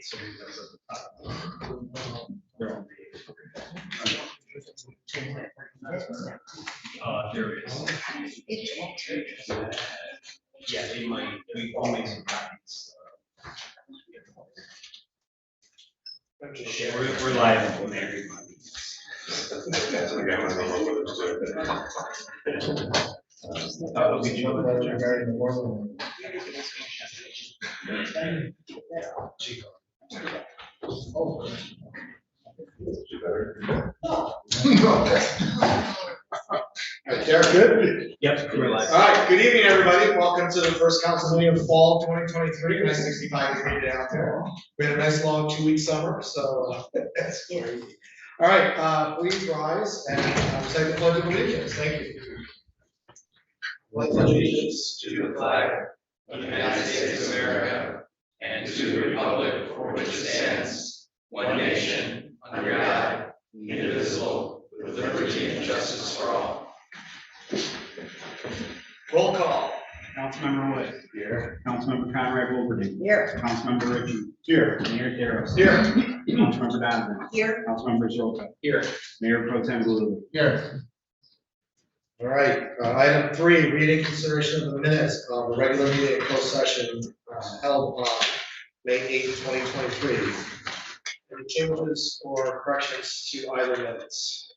So that's at the top. There is. Yeah, they might, we'll make some copies. We're live on everybody. Derek, good? Yep, we're live. All right, good evening, everybody. Welcome to the first council meeting of fall 2023. Nice 65 degree day out there. We had a nice long 2-week summer, so that's great. All right, please rise and recite the pledge of allegiance. Thank you. Pledge allegiance to the flag of the United States of America and to the republic for which it stands, one nation, under God, indivisible, with liberty and justice for all. Roll call. Councilmember Wood. Here. Councilmember Conrad Wilberding. Here. Councilmember Richard. Here. Mayor Darrow. Here. Councilmember Donovan. Here. Councilmember Zolka. Here. Mayor Pro Tem Lulu. Here. All right, item 3, reading consideration of the minutes of the regular meeting and closed session held on May 8th, 2023. Any changes or corrections to either minutes?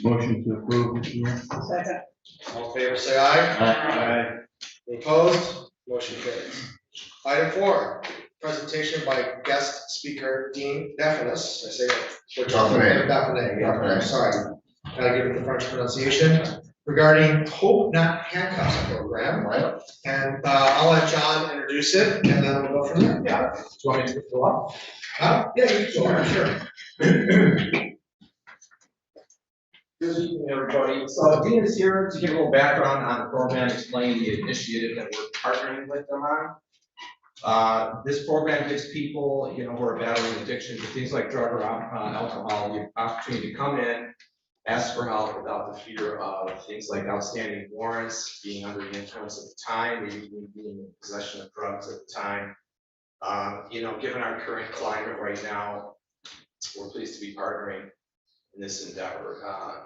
Motion to approve. Second. All in favor, say aye. Aye. Any opposed? Motion carries. Item 4, presentation by guest speaker Dean Definis. I say that. Definis, sorry. Gotta give it the French pronunciation, regarding Hope Not Handcuffs program, right? And I'll let John introduce it, and then we'll go from there. Yeah. Do you want me to go up? Yeah, you can go on, sure. Good evening, everybody. So Dean is here to give a little background on the program, explain the initiative that we're partnering with them on. This program gives people, who are battling addiction to things like drug or alcohol, the opportunity to come in, ask for help without the fear of things like outstanding warrants, being under the influence at the time, maybe being in possession of drugs at the time. Given our current climate right now, we're pleased to be partnering in this endeavor.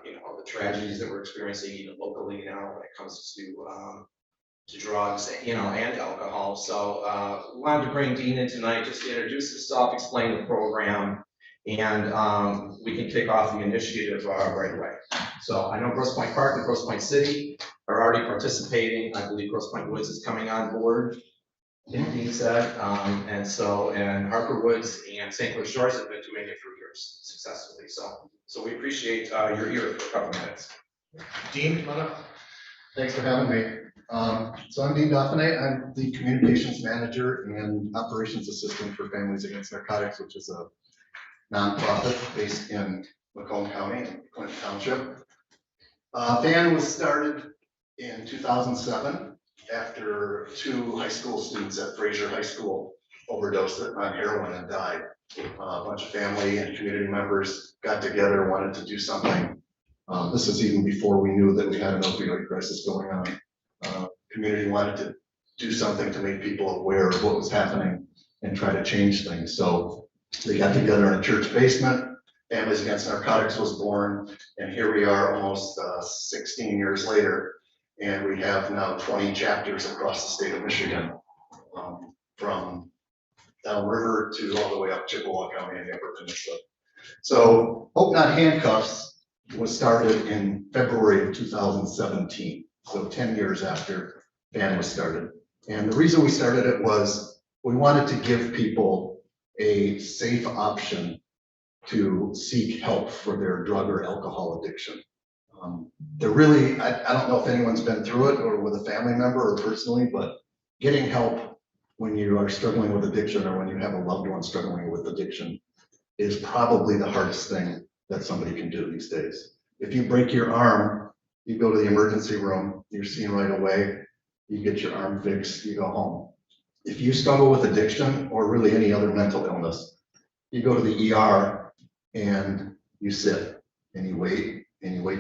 The tragedies that we're experiencing even locally now when it comes to drugs, and alcohol. So we wanted to bring Dean in tonight just to introduce himself, explain the program, and we can kick off the initiative right away. So I know Grosse Pointe Park and Grosse Pointe City are already participating. I believe Grosse Pointe Woods is coming on board, Dean said, and Harper Woods and St. Clair Shores have been doing it for years successfully. So we appreciate your ear for a couple minutes. Dean, come on up. Thanks for having me. So I'm Dean Dauphiné. I'm the communications manager and operations assistant for Families Against Narcotics, which is a nonprofit based in Macomb County and Clinton Township. FAN was started in 2007 after 2 high school students at Fraser High School overdosed on heroin and died. A bunch of family and community members got together and wanted to do something. This is even before we knew that we had an opioid crisis going on. Community wanted to do something to make people aware of what was happening and try to change things. So they got together in a church basement. Families Against Narcotics was born, and here we are almost 16 years later, and we have now 20 chapters across the state of Michigan, from downriver to all the way up Chippewa County and the Upper Peninsula. So Hope Not Handcuffs was started in February of 2017, so 10 years after FAN was started. And the reason we started it was we wanted to give people a safe option to seek help for their drug or alcohol addiction. They're really, I don't know if anyone's been through it or with a family member or personally, but getting help when you are struggling with addiction or when you have a loved one struggling with addiction is probably the hardest thing that somebody can do these days. If you break your arm, you go to the emergency room, you're seen right away, you get your arm fixed, you go home. If you struggle with addiction or really any other mental illness, you go to the ER and you sit and you wait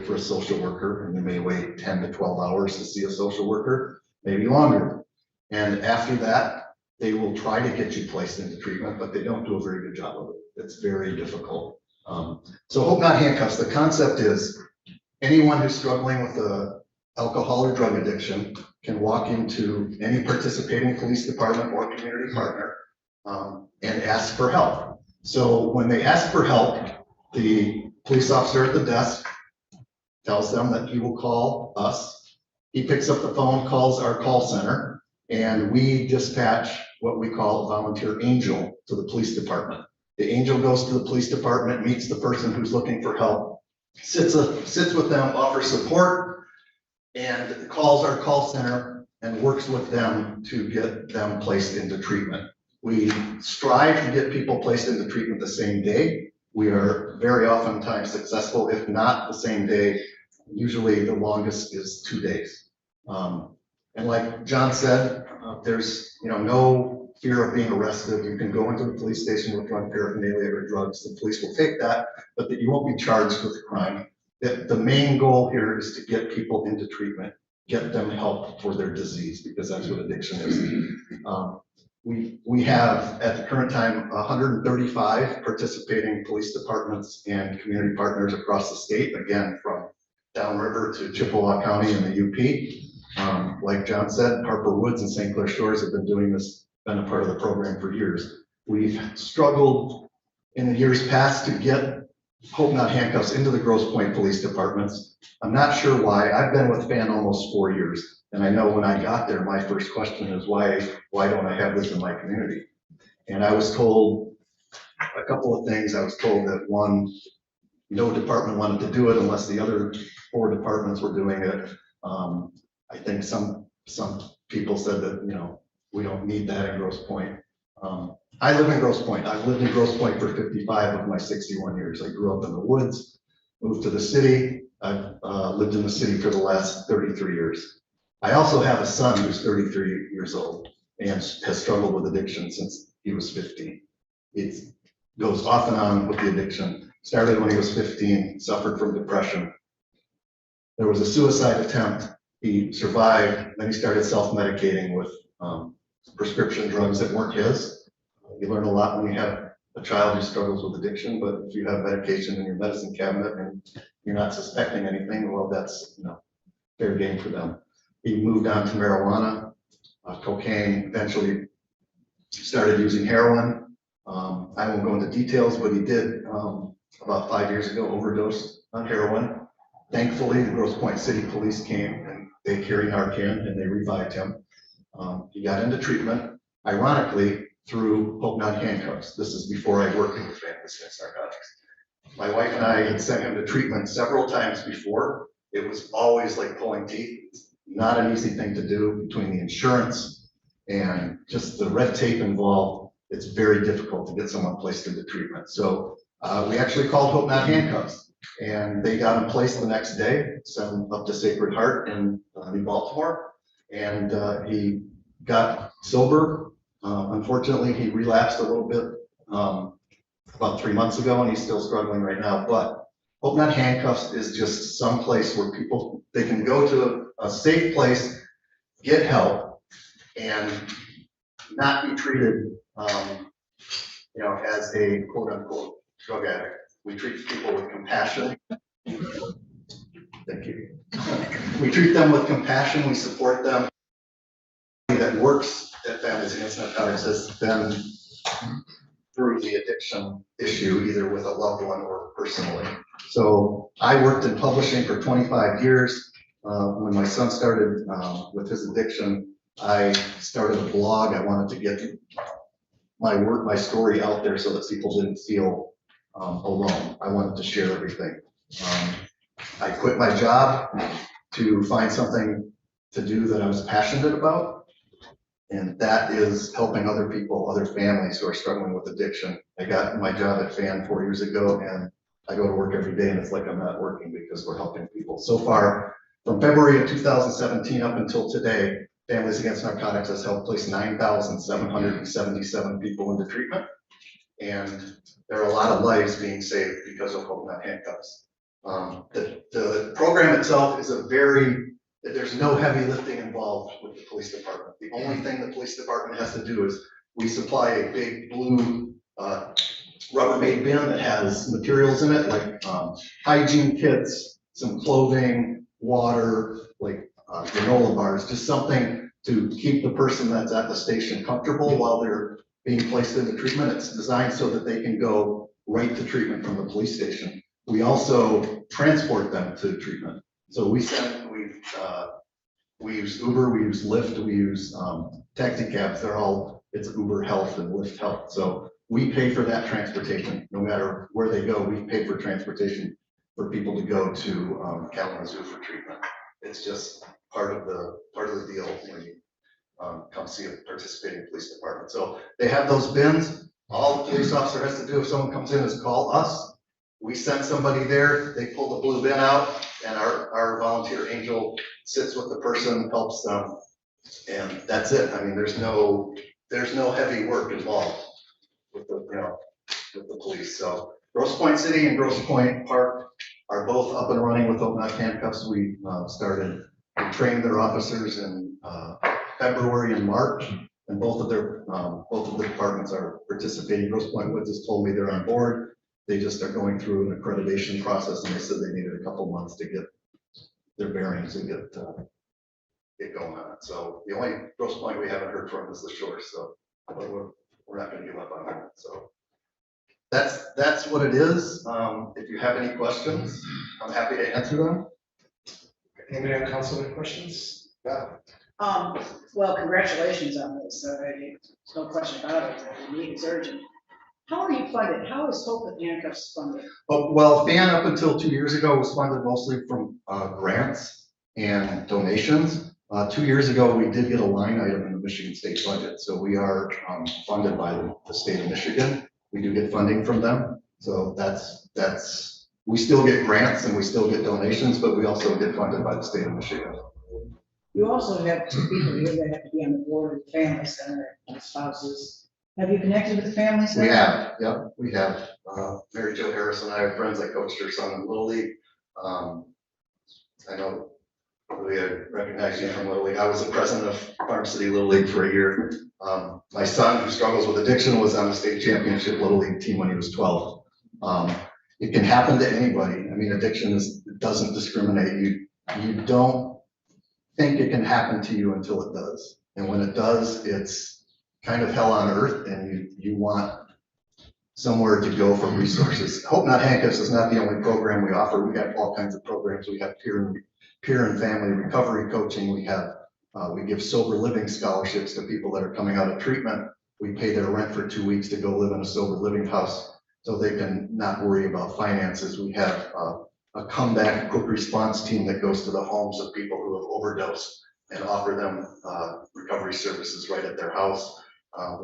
for a social worker, and you may wait 10 to 12 hours to see a social worker, maybe longer. And after that, they will try to get you placed into treatment, but they don't do a very good job of it. It's very difficult. So Hope Not Handcuffs, the concept is anyone who's struggling with a alcohol or drug addiction can walk into any participating police department or community partner and ask for help. So when they ask for help, the police officer at the desk tells them that he will call us. He picks up the phone, calls our call center, and we dispatch what we call a volunteer angel to the police department. The angel goes to the police department, meets the person who's looking for help, sits with them, offers support, and calls our call center and works with them to get them placed into treatment. We strive to get people placed into treatment the same day. We are very oftentimes successful, if not the same day. Usually the longest is 2 days. And like John said, there's no fear of being arrested. You can go into the police station with drug paraphernalia or drugs. The police will take that, but that you won't be charged with a crime. The main goal here is to get people into treatment, get them help for their disease, because that's what addiction is. We have at the current time 135 participating police departments and community partners across the state, again, from downriver to Chippewa County and the UP. Like John said, Harper Woods and St. Clair Shores have been doing this, been a part of the program for years. We've struggled in the years past to get Hope Not Handcuffs into the Grosse Pointe police departments. I'm not sure why. I've been with FAN almost 4 years, and I know when I got there, my first question is why don't I have this in my community? And I was told a couple of things. I was told that one, no department wanted to do it unless the other 4 departments were doing it. I think some people said that, we don't need that in Grosse Pointe. I live in Grosse Pointe. I've lived in Grosse Pointe for 55 of my 61 years. I grew up in the woods, moved to the city. I've lived in the city for the last 33 years. I also have a son who's 33 years old and has struggled with addiction since he was 15. It goes off and on with the addiction. Started when he was 15, suffered from depression. There was a suicide attempt. He survived. Then he started self-medicating with prescription drugs that weren't his. You learn a lot when you have a child who struggles with addiction, but if you have medication in your medicine cabinet and you're not suspecting anything, well, that's fair game for them. He moved on to marijuana, cocaine, eventually started using heroin. I won't go into details, but he did about 5 years ago overdosed on heroin. Thankfully, the Grosse Pointe City Police came and they carried Narcan and they revived him. He got into treatment, ironically, through Hope Not Handcuffs. This is before I worked with Families Against Narcotics. My wife and I had sent him to treatment several times before. It was always like pulling teeth. It's not an easy thing to do between the insurance and just the red tape involved. It's very difficult to get someone placed into treatment. So we actually called Hope Not Handcuffs, and they got him placed the next day, sent him up to Sacred Heart in Baltimore, and he got sober. Unfortunately, he relapsed a little bit about 3 months ago, and he's still struggling right now. But Hope Not Handcuffs is just some place where they can go to a safe place, get help, and not be treated, as a quote unquote drug addict. We treat people with compassion. Thank you. We treat them with compassion. We support them. That works at Families Against Narcotics has been through the addiction issue, either with a loved one or personally. So I worked in publishing for 25 years. When my son started with his addiction, I started a blog. I wanted to get my story out there so that people didn't feel alone. I wanted to share everything. I quit my job to find something to do that I was passionate about. And that is helping other people, other families who are struggling with addiction. I got my job at FAN 4 years ago, and I go to work every day and it's like I'm not working because we're helping people. So far, from February of 2017 up until today, Families Against Narcotics has helped place 9,777 people into treatment. And there are a lot of lives being saved because of Hope Not Handcuffs. The program itself is there's there's no heavy lifting involved with the police department. The only thing the police department has to do is we supply a big blue Rubbermaid bin that has materials in it, like hygiene kits, some clothing, water, like granola bars, just something to keep the person that's at the station comfortable while they're being placed into treatment. It's designed so that they can go right to treatment from the police station. We also transport them to treatment. So we use Uber, we use Lyft, we use taxi cabs. It's Uber Health and Lyft Health. So we pay for that transportation, no matter where they go. We pay for transportation for people to go to Kalamazoo for treatment. It's just part of the deal when you come see a participating police department. So they have those bins. All the police officer has to do if someone comes in is call us. We send somebody there, they pull the blue bin out, and our volunteer angel sits with the person, helps them, and that's it. I mean, there's no heavy work involved with the police. So Grosse Pointe City and Grosse Pointe Park are both up and running with Open Up Handcuffs. We trained their officers in February and March, and both of the departments are participating. Grosse Pointe Woods has told me they're on board. They just are going through an accreditation process, and they said they needed a couple months to get their bearings and get going on it. So the only Grosse Pointe we haven't heard from is the shore. So but we're not going to give up on that. So that's what it is. If you have any questions, I'm happy to answer them. Anybody on council have questions? Yeah. Well, congratulations on this. There's no question about it. The need is urgent. How are you funded? How is Hope with Handcuffs funded? Well, FAN up until 2 years ago was funded mostly from grants and donations. 2 years ago, we did get a line item in the Michigan state budget. So we are funded by the state of Michigan. We do get funding from them. So we still get grants and we still get donations, but we also get funded by the state of Michigan. You also have two people here that have to be on the board of the family center, spouses. Have you connected with the families? We have, yep, we have. Mary Jo Harris and I are friends. I coached her son in Little League. I know we recognize you from Little League. I was the president of Farm City Little League for a year. My son, who struggles with addiction, was on the state championship Little League team when he was 12. It can happen to anybody. I mean, addiction doesn't discriminate. You don't think it can happen to you until it does. And when it does, it's kind of hell on earth, and you want somewhere to go for resources. Hope Not Handcuffs is not the only program we offer. We have all kinds of programs. We have peer and family recovery coaching. We give sober living scholarships to people that are coming out of treatment. We pay their rent for 2 weeks to go live in a sober living house so they can not worry about finances. We have a comeback quick response team that goes to the homes of people who have overdosed and offer them recovery services right at their house.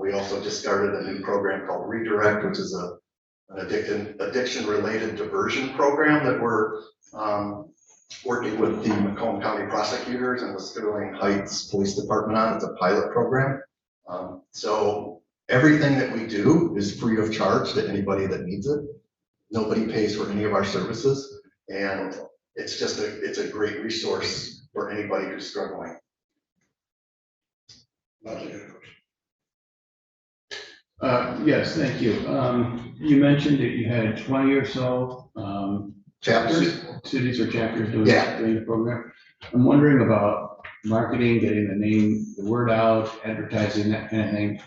We also just started a new program called Redirect, which is an addiction-related diversion program that we're working with the Macomb County prosecutors and the Sterling Heights Police Department on. It's a pilot program. So everything that we do is free of charge to anybody that needs it. Nobody pays for any of our services, and it's a great resource for anybody who's struggling. Yes, thank you. You mentioned that you had 20 or so Chapters? cities or chapters doing Yeah. the program. I'm wondering about marketing, getting the word out, advertising, that kind of thing.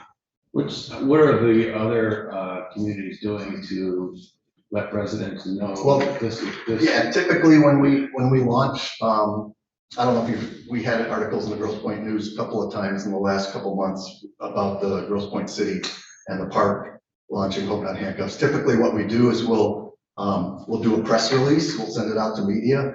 What are the other communities doing to let residents know? Well, this? Yeah, typically when we launch, I don't know if we had articles in the Grosse Pointe News a couple of times in the last couple of months about the Grosse Pointe City and the park launching Hope Not Handcuffs. Typically what we do is we'll do a press release, we'll send it out to media.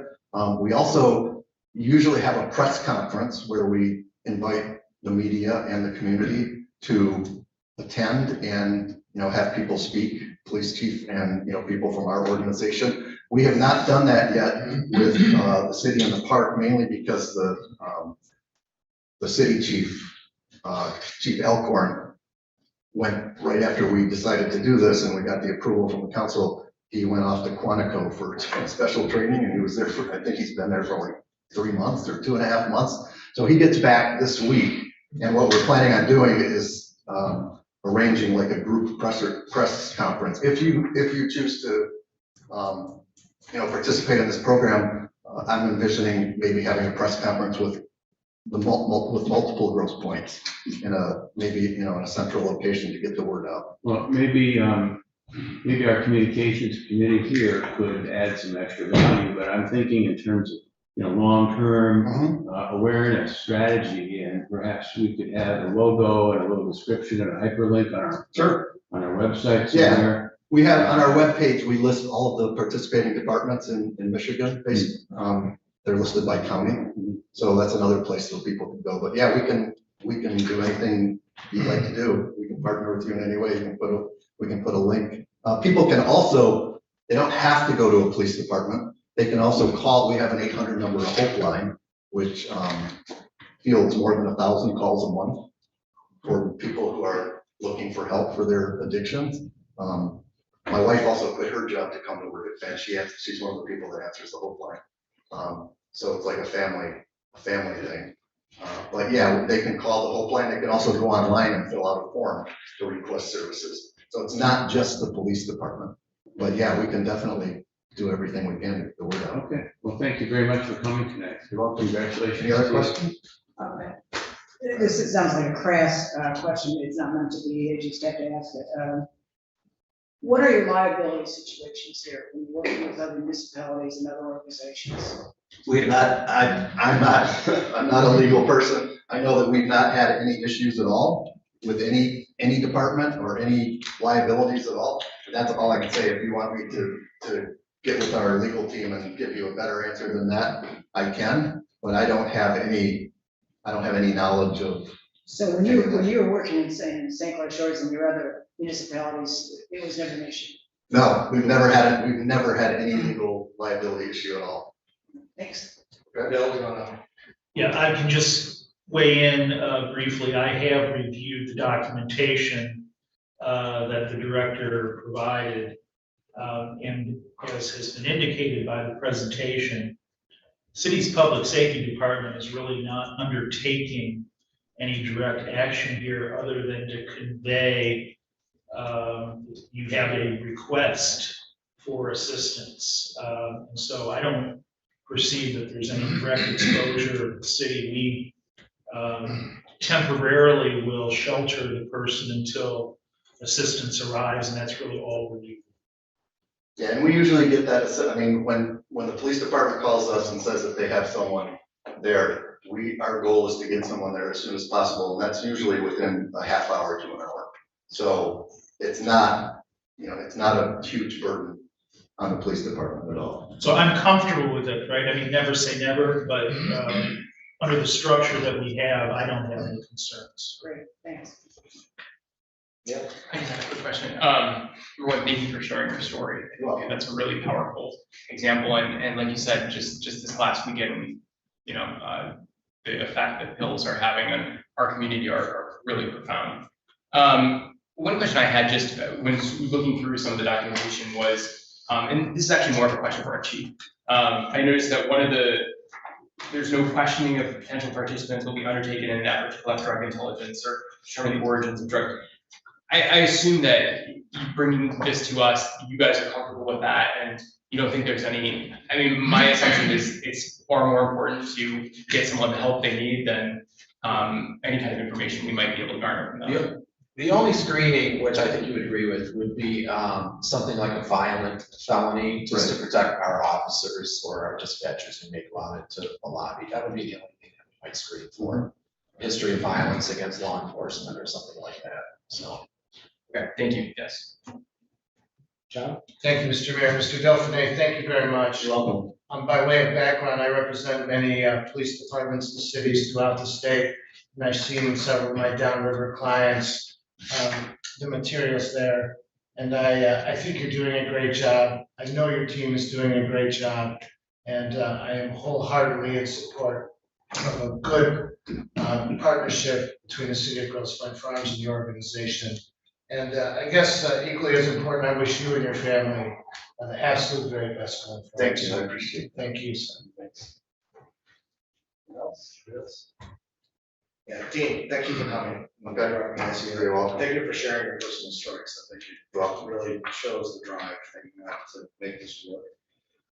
We also usually have a press conference where we invite the media and the community to attend and have people speak, police chief and people from our organization. We have not done that yet with the city and the park, mainly because the city chief, Chief Elkhorn, went right after we decided to do this and we got the approval from the council. He went off to Quantico for special training, and he was there for, I think he's been there for like 3 months or 2.5 months. So he gets back this week, and what we're planning on doing is arranging like a group press conference. If you choose to, participate in this program, I'm envisioning maybe having a press conference with multiple growth points in a central location to get the word out. Well, maybe our communications committee here could add some extra value, but I'm thinking in terms of, long-term awareness strategy, and perhaps we could have a logo and a little description and a hyperlink on our website somewhere. We have on our webpage, we list all of the participating departments in Michigan. They're listed by county. So that's another place that people can go. But yeah, we can do anything you'd like to do. We can partner with you in any way. We can put a link. People can also, they don't have to go to a police department. They can also call. We have an 800 number, a Hope line, which fields more than 1,000 calls a month for people who are looking for help for their addictions. My wife also quit her job to come to work at Fenn. She's one of the people that answers the Hope line. So it's like a family thing. But yeah, they can call the Hope line. They can also go online and fill out a form to request services. So it's not just the police department. But yeah, we can definitely do everything we can to get the word out. Okay. Well, thank you very much for coming tonight. You're welcome. Congratulations. Any other questions? This sounds like a crass question. It's not meant to be. I just have to ask it. What are your liability situations here when you're working with other municipalities and other organizations? I'm not a legal person. I know that we've not had any issues at all with any department or any liabilities at all. That's all I can say. If you want me to get with our legal team and give you a better answer than that, I can, but I don't have any knowledge of. So when you were working in St. Clair Shores and your other municipalities, it was never an issue? No, we've never had any legal liability issue at all. Thanks. Yeah, I can just weigh in briefly. I have reviewed the documentation that the director provided. And as has been indicated by the presentation, city's public safety department is really not undertaking any direct action here other than to convey you have a request for assistance. And so I don't perceive that there's any direct exposure of the city. We temporarily will shelter the person until assistance arrives, and that's really all we're doing. Yeah, and we usually get that. I mean, when the police department calls us and says that they have someone there, our goal is to get someone there as soon as possible, and that's usually within a half hour to an hour. So it's not a huge burden on the police department at all. So I'm comfortable with it, right? I mean, never say never, but under the structure that we have, I don't have any concerns. Great, thanks. I just have a quick question. Thank you for sharing your story. I think that's a really powerful example. And like you said, just this last weekend, the effect that pills are having on our community are really profound. One question I had just when looking through some of the documentation was, and this is actually more of a question for our chief. I noticed that there's no questioning of potential participants will be undertaken in an effort to collect drug intelligence or determine the origins of drug. I assume that you bringing this to us, you guys are comfortable with that, and you don't think there's any. I mean, my assumption is it's far more important to get someone the help they need than any kind of information we might be able to garner from them. The only screening, which I think you would agree with, would be something like a violent felony, just to protect our officers or our dispatchers who may go out into the lobby. That would be the only thing that we might screen for. History of violence against law enforcement or something like that. So. Okay, thank you. Yes. John? Thank you, Mr. Mayor. Mr. Delphine, thank you very much. You're welcome. By way of background, I represent many police departments and cities throughout the state, and I've seen several of my downriver clients, the materials there, and I think you're doing a great job. I know your team is doing a great job, and I am wholeheartedly in support of a good partnership between the city of Grosse Pointe Farms and the organization. And I guess equally as important, I wish you and your family the absolute very best going forward. Thank you, I appreciate it. Thank you, sir. Thanks. Yeah, Dean, thank you for coming. I'm glad to recognize you. You're welcome. Thank you for sharing your personal stories. I think it really shows the drive that you have to make this work.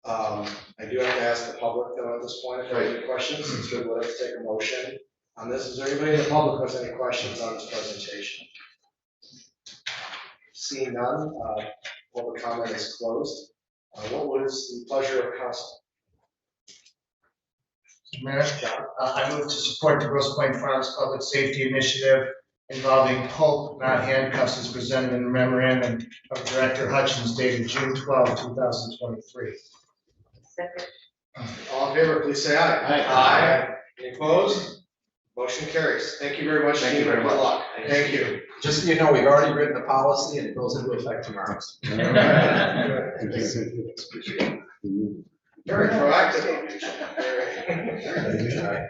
I do have to ask the public though at this point if they have any questions, since we're going to take a motion on this. Is there anybody in the public who has any questions on this presentation? Seeing none, public comment is closed. What was the pleasure of council? Mr. Mayor, I move to support the Grosse Pointe Farms Public Safety Initiative involving Hope, not handcuffs, as presented in the memorandum of Director Hutchins dated June 12, 2023. All in favor, please say aye. Aye. Any opposed? Motion carries. Thank you very much. Thank you Dean. very Good much. luck. Thank you. Just so you know, we've already written the policy and it goes into effect tomorrow. Very proactive. of you, John.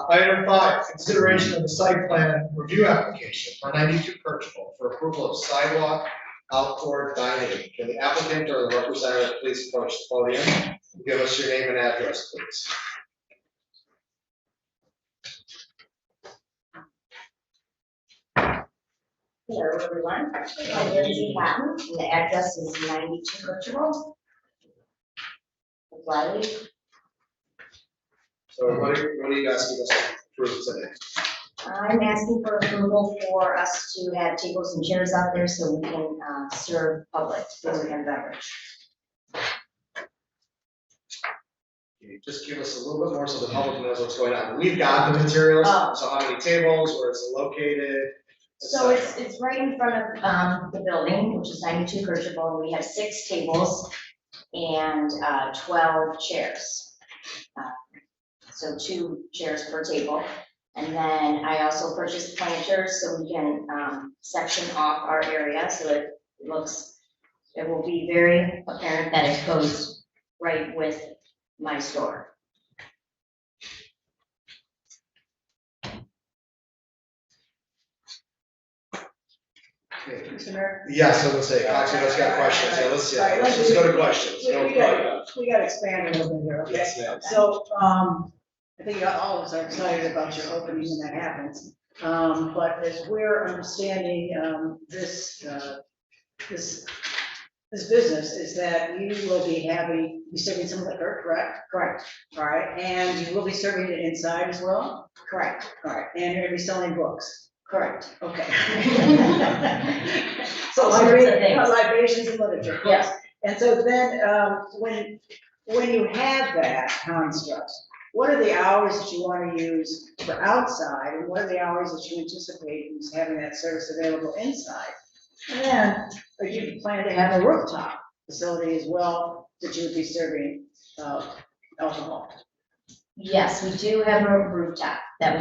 Item 5, consideration of the site plan review application for 92 Kirchhoff For approval of sidewalk outdoor dining, can the applicant or the representative please approach the podium? Give us your name and address, please. Hello, everyone. I'm Lindsay Hatton, and the address is 92 Kirchhoff. Wiley. So what are you asking us to approve today? I'm asking for approval for us to have tables and chairs out there so we can serve public food and beverage. Can you just give us a little bit more so the public knows what's going on? We've got the materials, Oh. so how many tables, where it's located? So etc. it's right in front of the building, which is 92 Kirchhoff, and we have 6 tables and 12 chairs. So 2 chairs per table. And then I also purchased planters so we can section off our area so it will be very apparent that it goes right with my store. Okay. Mr. Mayor? Yes, I was gonna say, Consuela's got questions, yeah, let's just go to questions. No We got to expand a little bit here, okay? Yes, ma'am. So, I think all of us are excited about your opening when that happens. But as we're understanding, this business is that you will be serving some liquor, correct? Correct, All right, and you will be serving it inside as well? correct, All right, and you're gonna be selling books? correct. Okay. So All sorts of things. libations and literature. Yes. And so then, when you have that construct, what are the hours that you want to use for outside, and what are the hours that you anticipate having that service available inside? And are you planning to have a rooftop facility as well, that you would be serving alcohol? Yes, we do have a rooftop that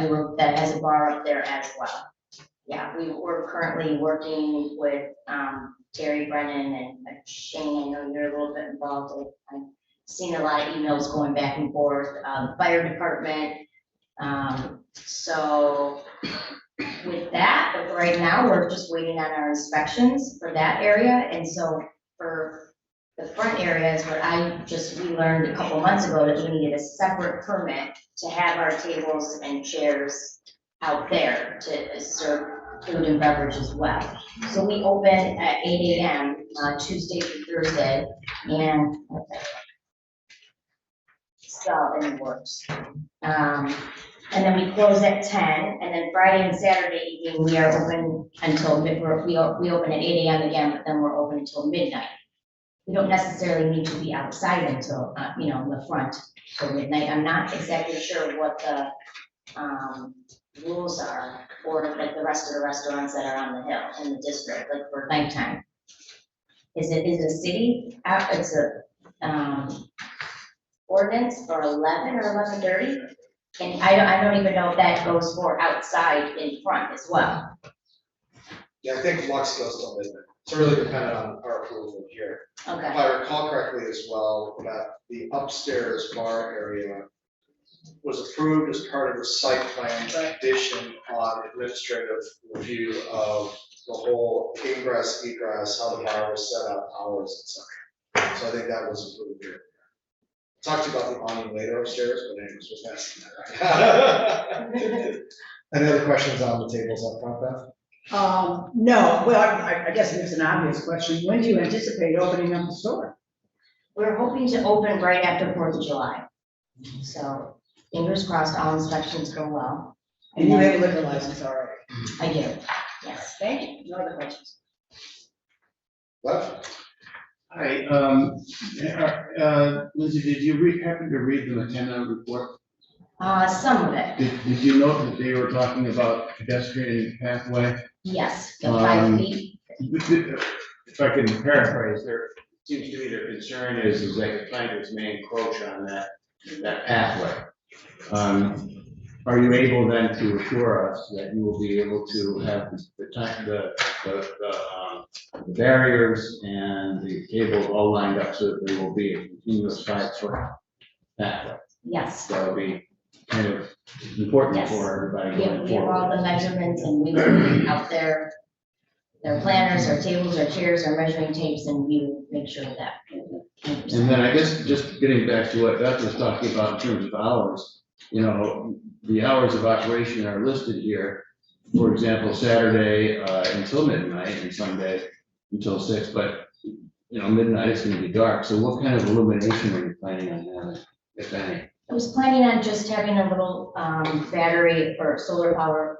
has a bar up there as well. Yeah, we're currently working with Terry Brennan and Shane. I know you're a little bit involved. I've seen a lot of emails going back and forth. Fire department. So with that, but right now we're just waiting on our inspections for that area. And so for the front area is what we learned a couple months ago that we needed a separate permit to have our tables and chairs out there to serve food and beverage as well. So we open at 8 a.m. Tuesday through Thursday, and so it works. And then we close at 10, and then Friday and Saturday evening we are open until we open at 8 a.m. again, but then we're open until midnight. We don't necessarily need to be outside until in the front till midnight. I'm not exactly sure what the rules are for like the rest of the restaurants that are on the hill in the district, like for nighttime. Is it a city? It's a ordinance for 11 or 11:30, and I don't even know if that goes for outside in front as well. Yeah, I think Lux goes till midnight. It's really dependent on our approval here. If Okay. I recall correctly as well, that the upstairs bar area was approved as part of the site plan addition on administrative review of the whole ingress, egress, how the bar was set up, hours, et cetera. So I think that was approved here. talk to you about the awning later upstairs, but anyways, just asking that. Any other questions on the tables up front, Beth? No, well, I guess it's an obvious question. When do you anticipate opening up the store? We're hoping to open right after 4th of July. So fingers crossed, all inspections go well. And you have a liquor license already? I do, yes. Thank you. No other questions? Left? Hi, Lindsay, did you happen to read the McKenna report? Some of it, Did you note that they were talking about pedestrian pathway? yes, the 5 feet. If I can paraphrase, there seems to be their concern is that the planters may encroach on that pathway. Are you able then to assure us that you will be able to have the barriers and the cables all lined up so that there will be a continuous 5-foot pathway? Yes, That would be kind of important Yes. for everybody we going have, we have all forward. the measurements and we will out there, their planners, our tables, our chairs, our measuring tapes, and we make sure that. And then I guess just getting back to what Beth was talking about in terms of hours, the hours of operation are listed here. For example, Saturday until midnight and Sunday until 6, but midnight is going to be dark. So what kind of illumination are you planning on having, if any? I was planning on just having a little battery or solar power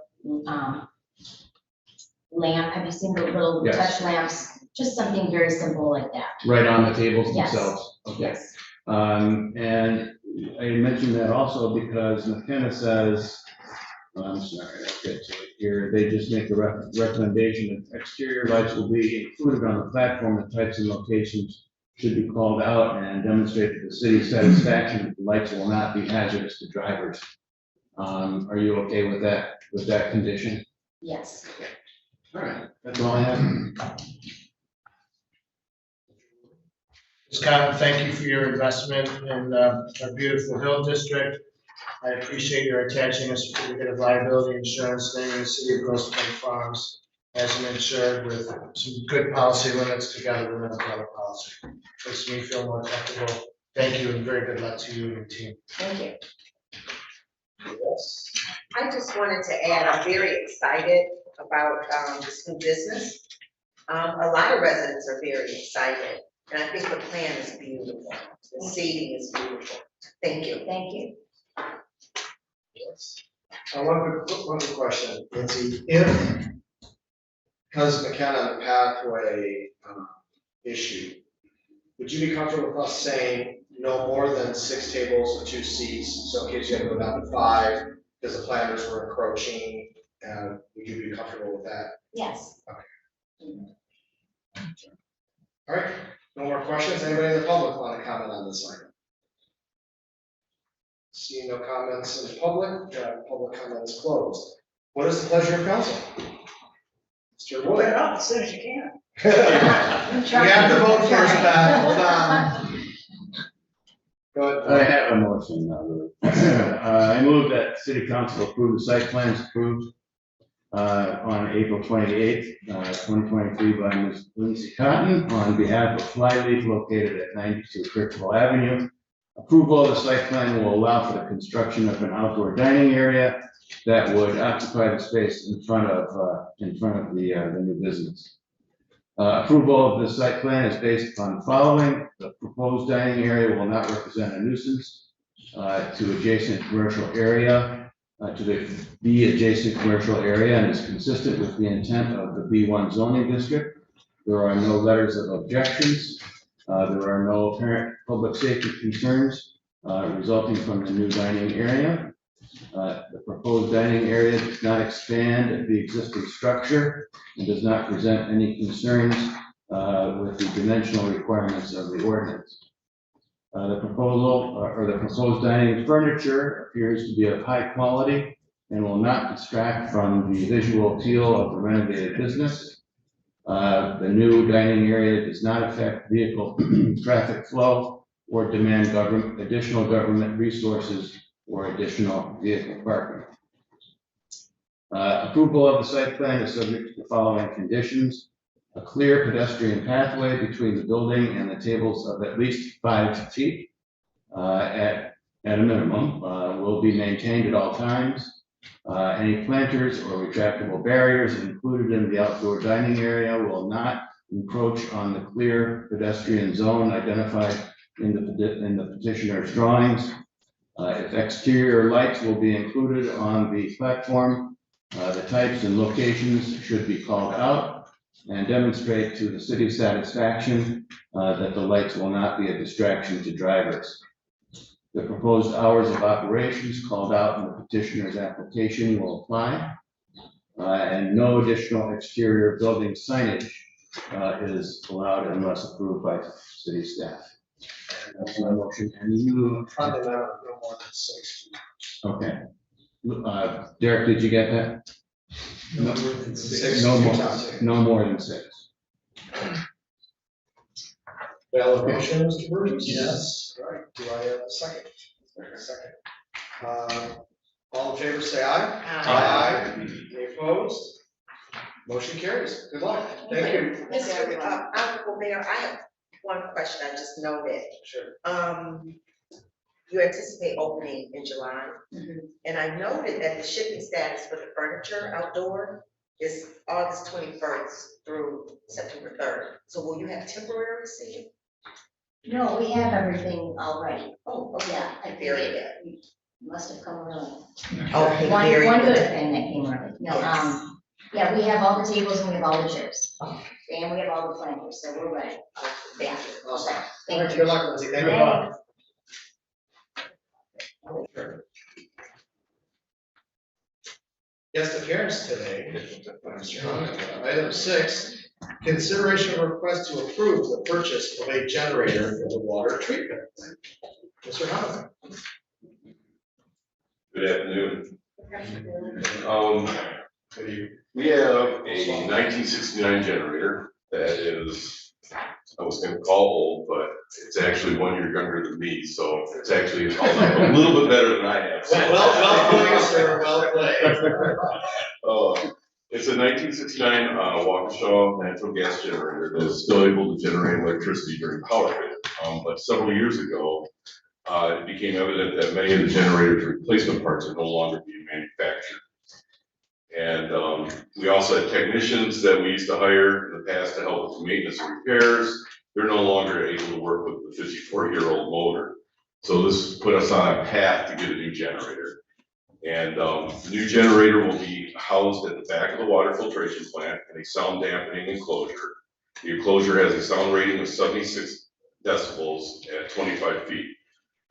lamp. Have you seen the little Yes. touch lamps? Just something very simple like that. Right on the tables Yes. themselves? Okay. Yes. And I mentioned that also because McKenna says, I'm sorry, I'll get to it here. They just make a recommendation that exterior lights will be included on the platform. The types and locations should be called out and demonstrate to the city's satisfaction that the lights will not be hazardous to drivers. Are you okay with that condition? Yes. All right, that's all I have. Ms. Cotton, thank you for your investment in our beautiful Hill District. I appreciate your attaching a certificate of liability insurance naming the city of Grosse Pointe Farms as an insured with some good policy limits together with another policy. Makes me feel more comfortable. Thank you and very good luck to you and your team. Thank you. Yes. I just wanted to add, I'm very excited about this new business. A lot of residents are very excited, and I think the plan is beautiful. The seating is beautiful. Thank you. Thank you. Yes. One quick question, Lindsay, if, because McKenna pathway issue, would you be comfortable with us saying no more than 6 tables and 2 seats? So in case you had to go down to 5, because the planners were encroaching, would you be comfortable with that? Yes. All right, no more questions? Anybody in the public want to comment on this item? Seeing no comments in the public, public comments closed. What is the pleasure of council? Mr. Put Wood. it up as soon as you can. We have to vote first, Pat, hold on. Go I ahead. have a motion now, really. I move that city council approve the site plans approved on April 28th, 2023 by Ms. Lindsay Cotton on behalf of Flyleaf located at 92 Kirkville Avenue. Approval of the site plan will allow for the construction of an outdoor dining area that would occupy the space in front of the new business. Approval of the site plan is based upon the following. The proposed dining area will not represent a nuisance to adjacent commercial area, to the adjacent commercial area, and is consistent with the intent of the B1 zoning district. There are no letters of objections. There are no apparent public safety concerns resulting from the new dining area. The proposed dining area does not expand the existing structure and does not present any concerns with the dimensional requirements of the ordinance. The proposal or the proposed dining furniture appears to be of high quality and will not distract from the visual appeal of the renovated business. The new dining area does not affect vehicle traffic flow or demand additional government resources or additional vehicle parking. Approval of the site plan is subject to the following conditions: a clear pedestrian pathway between the building and the tables of at least 5 feet, at a minimum, will be maintained at all times. Any planters or retractable barriers included in the outdoor dining area will not encroach on the clear pedestrian zone identified in the petitioner's drawings. If exterior lights will be included on the platform, the types and locations should be called out and demonstrate to the city's satisfaction that the lights will not be a distraction to drivers. The proposed hours of operations called out in the petitioner's application will apply, and no additional exterior building signage is allowed unless approved by city staff. That's my motion, and you, On the amount of no more than 6. okay. Derek, did you get that? No more than 6. No more, no more than 6. Valid motion, Mr. Burgess? Yes. All right, do I have a second? Second. All in favor, say aye. Aye. Any opposed? Motion carries. Good luck. Thank you. Mr. Honorable Mayor, I have one question I just noted. Sure. You anticipate opening in July, Mhm. and I noted that the shipping status for the furniture outdoor is August 21st through September 3rd. So will you have temporary seating? No, we have everything already. Oh, okay. Yeah, I Very think good. we must have come early. Okay, One very good good. thing that came early. No, Yes. yeah, we have all the tables and we have all the chairs. And we have all the planters, so we're ready. Thank you. Awesome. All Thank right, you. good luck, Lindsay. Thank you. Thanks. Guest appearance today, Mr. Hunt. Item 6, consideration of request to approve the purchase of a generator for the water treatment plant. Mr. Hunt. Good afternoon. We have a 1969 generator that is, I was gonna call old, but it's actually 1 year younger than me, so it's actually a little bit better than I have. Well played, sir, well played. It's a 1969 Waukesha natural gas generator that is still able to generate electricity during power failure. But several years ago, it became evident that many of the generator's replacement parts are no longer being manufactured. And we also had technicians that we used to hire in the past to help with maintenance and repairs. They're no longer able to work with the 54-year-old motor. So this put us on a path to get a new generator. And the new generator will be housed at the back of the water filtration plant in a sound dampening enclosure. The enclosure has a sound rating of 76 decibels at 25 feet.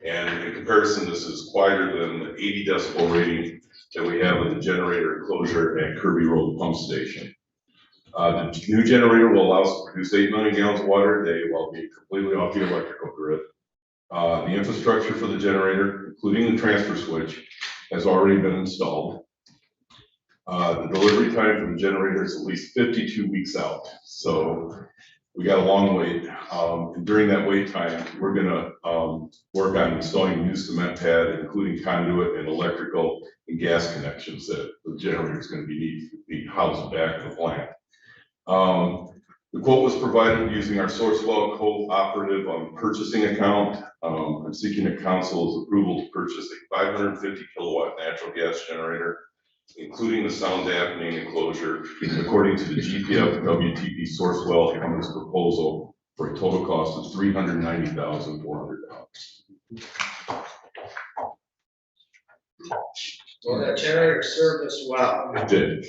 And in comparison, this is quieter than the 80 decibel rating that we have in the generator enclosure at Kirby Road Pump Station. The new generator will allow us to produce 8 million gallons of water a day while being completely off the electrical grid. The infrastructure for the generator, including the transfer switch, has already been installed. The delivery time for the generator is at least 52 weeks out. So we got a long wait. And during that wait time, we're gonna work on installing a new cement pad, including conduit and electrical and gas connections that the generator is gonna be housed back in the plant. The quote was provided using our Sourcewell cooperative purchasing account. I'm seeking a council's approval to purchase a 550 kilowatt natural gas generator, including the sound dampening enclosure, according to the GPF WTP Sourcewell company's proposal, for a total cost of $390,400. Well, that generator served us well It did.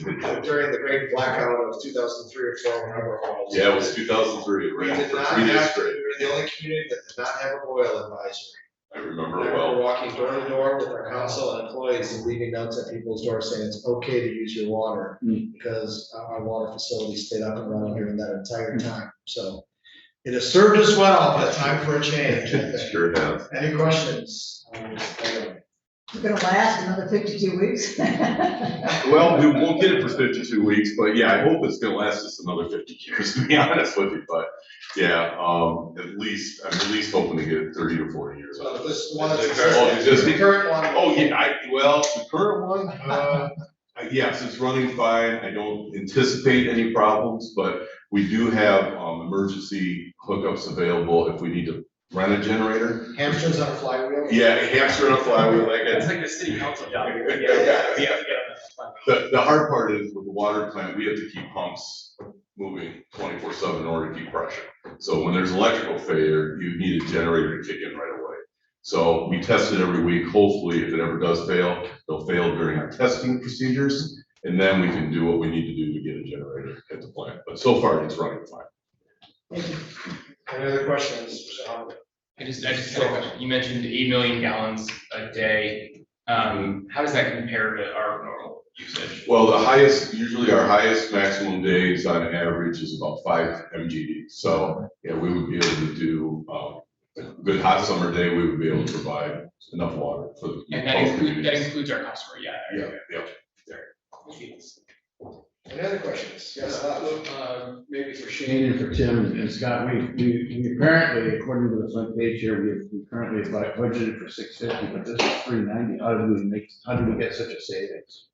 during the great blackout of 2003 or 4, whenever it was. Yeah, it was 2003. It We ran did for not 3 days have, we straight. were the only community that did not have a boil advisory. I remember We it were well. walking door to door with our council and employees and leaving notes at people's doors saying it's okay to use your water because our water facility stayed up and running during that entire time. So it has served us well, but time for a change. I think. Sure has. Any questions on this item? It's gonna last another 52 weeks. Well, we won't get it for 52 weeks, but yeah, I hope it's gonna last us another 50 years, to be honest with you, but yeah, I'm at least hoping to get 30 to 40 years. So this one The that's. current one. Oh, yeah, the current one, yes, it's running fine. I don't anticipate any problems, but we do have, emergency hookups available if we need to rent a generator. Hamsters on a flywheel? Yeah, a hamster on a flywheel, like It's it's. like the city council job. We have to get on that. The hard part is with the water plant, we have to keep pumps moving 24/7 in order to keep pressure. So when there's electrical failure, you need a generator to kick in right away. So we test it every week. Hopefully, if it ever does fail, they'll fail during our testing procedures. And then we can do what we need to do to get a generator at the plant. But so far, it's running fine. Any other questions, Mr. Howard? I just had a question. You mentioned 8 million gallons a day. How does that compare to our normal usage? Well, usually our highest maximum days on average is about 5 MGD. So, yeah, we would be able to do, a good hot summer day, we would be able to provide enough water for the. And both that communities. includes our customer, yeah. Yeah, yeah. Any other questions? Yes, Bob? Maybe for Shane and for Tim and Scott, we apparently, according to the front page here, we currently budgeted for 650, but this is 390. How do we get such a savings?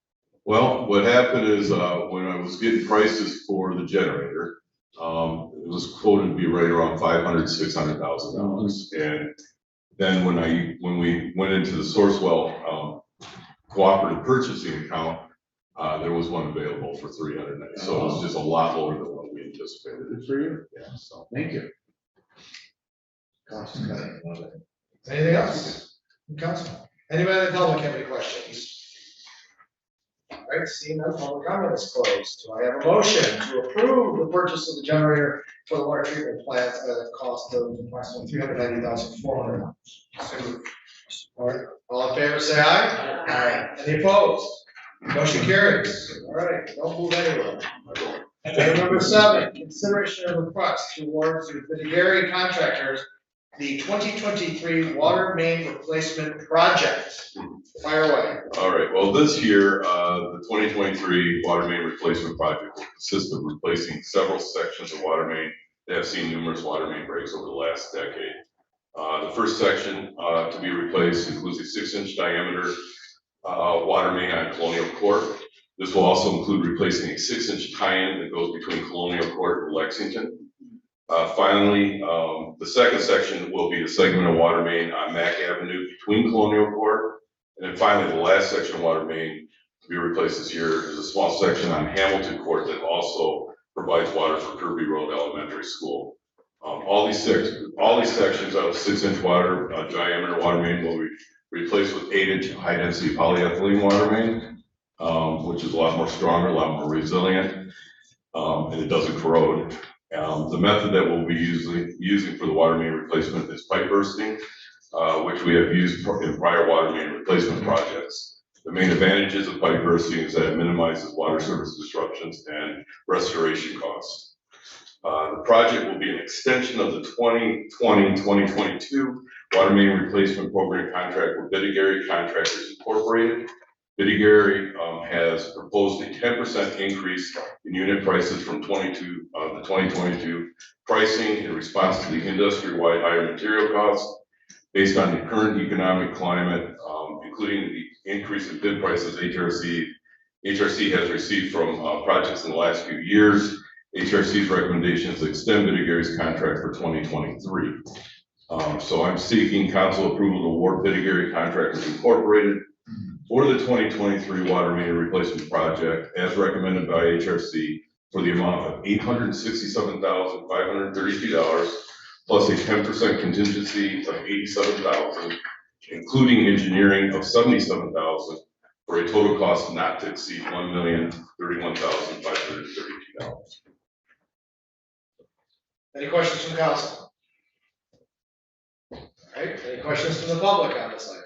Well, what happened is, when I was getting prices for the generator, it was quoted to be right around $500,000-$600,000. And then when we went into the Sourcewell, cooperative purchasing account, there was one available for 390, so it was just a lot lower than what we anticipated. Good for you. Yeah, so. Thank you. Cost cutting, love it. Anything else? Council? Anybody in the public have any questions? All right, seeing none, public comment is closed. Do I have a motion to approve the purchase of the generator for the water treatment plant at a cost of approximately $390,400? All right, all in favor, say aye. Aye. Any opposed? Motion carries. All right, don't move anywhere. Item number 7, consideration of request to award to Vidigari Contractors the 2023 water main replacement project. Fire away. All right, well, this year, the 2023 water main replacement project will consist of replacing several sections of water main that have seen numerous water main breaks over the last decade. The first section to be replaced includes a 6-inch diameter water main on Colonial Court. This will also include replacing a 6-inch tie-in that goes between Colonial Court and Lexington. Finally, the second section will be the segment of water main on Mack Avenue between Colonial Court. And then finally, the last section of water main to be replaced this year is a small section on Hamilton Court that also provides water for Kirby Road Elementary School. All these sections of 6-inch water diameter water main will be replaced with 8-inch high-density polyethylene water main, which is a lot more stronger, a lot more resilient, and it doesn't corrode. The method that we'll be using for the water main replacement is pipe bursting, which we have used in prior water main replacement projects. The main advantages of pipe bursting is that it minimizes water service disruptions and restoration costs. The project will be an extension of the 2020-2022 water main replacement program contract with Vidigari Contractors Incorporated. Vidigari has proposed a 10% increase in unit prices from the 2022 pricing in response to the industry-wide higher material costs. Based on the current economic climate, including the increase in bid prices HRC has received from projects in the last few years, HRC's recommendation is to extend Vidigari's contract for 2023. So I'm seeking council approval to award Vidigari Contractors Incorporated for the 2023 water main replacement project as recommended by HRC for the amount of $867,532 plus a 10% contingency of $87,000, including engineering of $77,000 for a total cost not to exceed $1,031,532. Any questions from council? All right, any questions from the public on this item?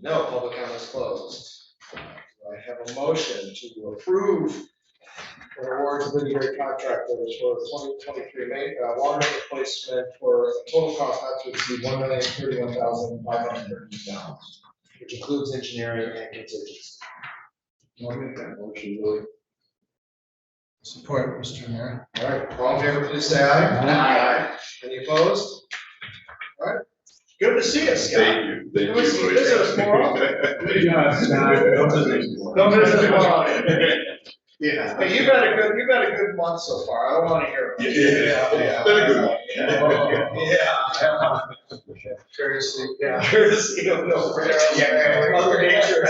No, public comment is closed. Do I have a motion to approve the award to Vidigari Contractors for the 2023 water replacement for a total cost not to exceed $1,031,532, which includes engineering and contingency. I'll make that motion, Willie. Support, Mr. Mayor. All right, all in favor, please say aye. Aye. Any opposed? All right, good to see you, Scott. Thank you. Thank Good to see you. Visit us more often. Good job, Scott. Don't visit more often. Yeah, but you've had a good month so far. I don't want to hear. About it. Yeah. Been a good one. Yeah. Courtesy of no. Mother Nature.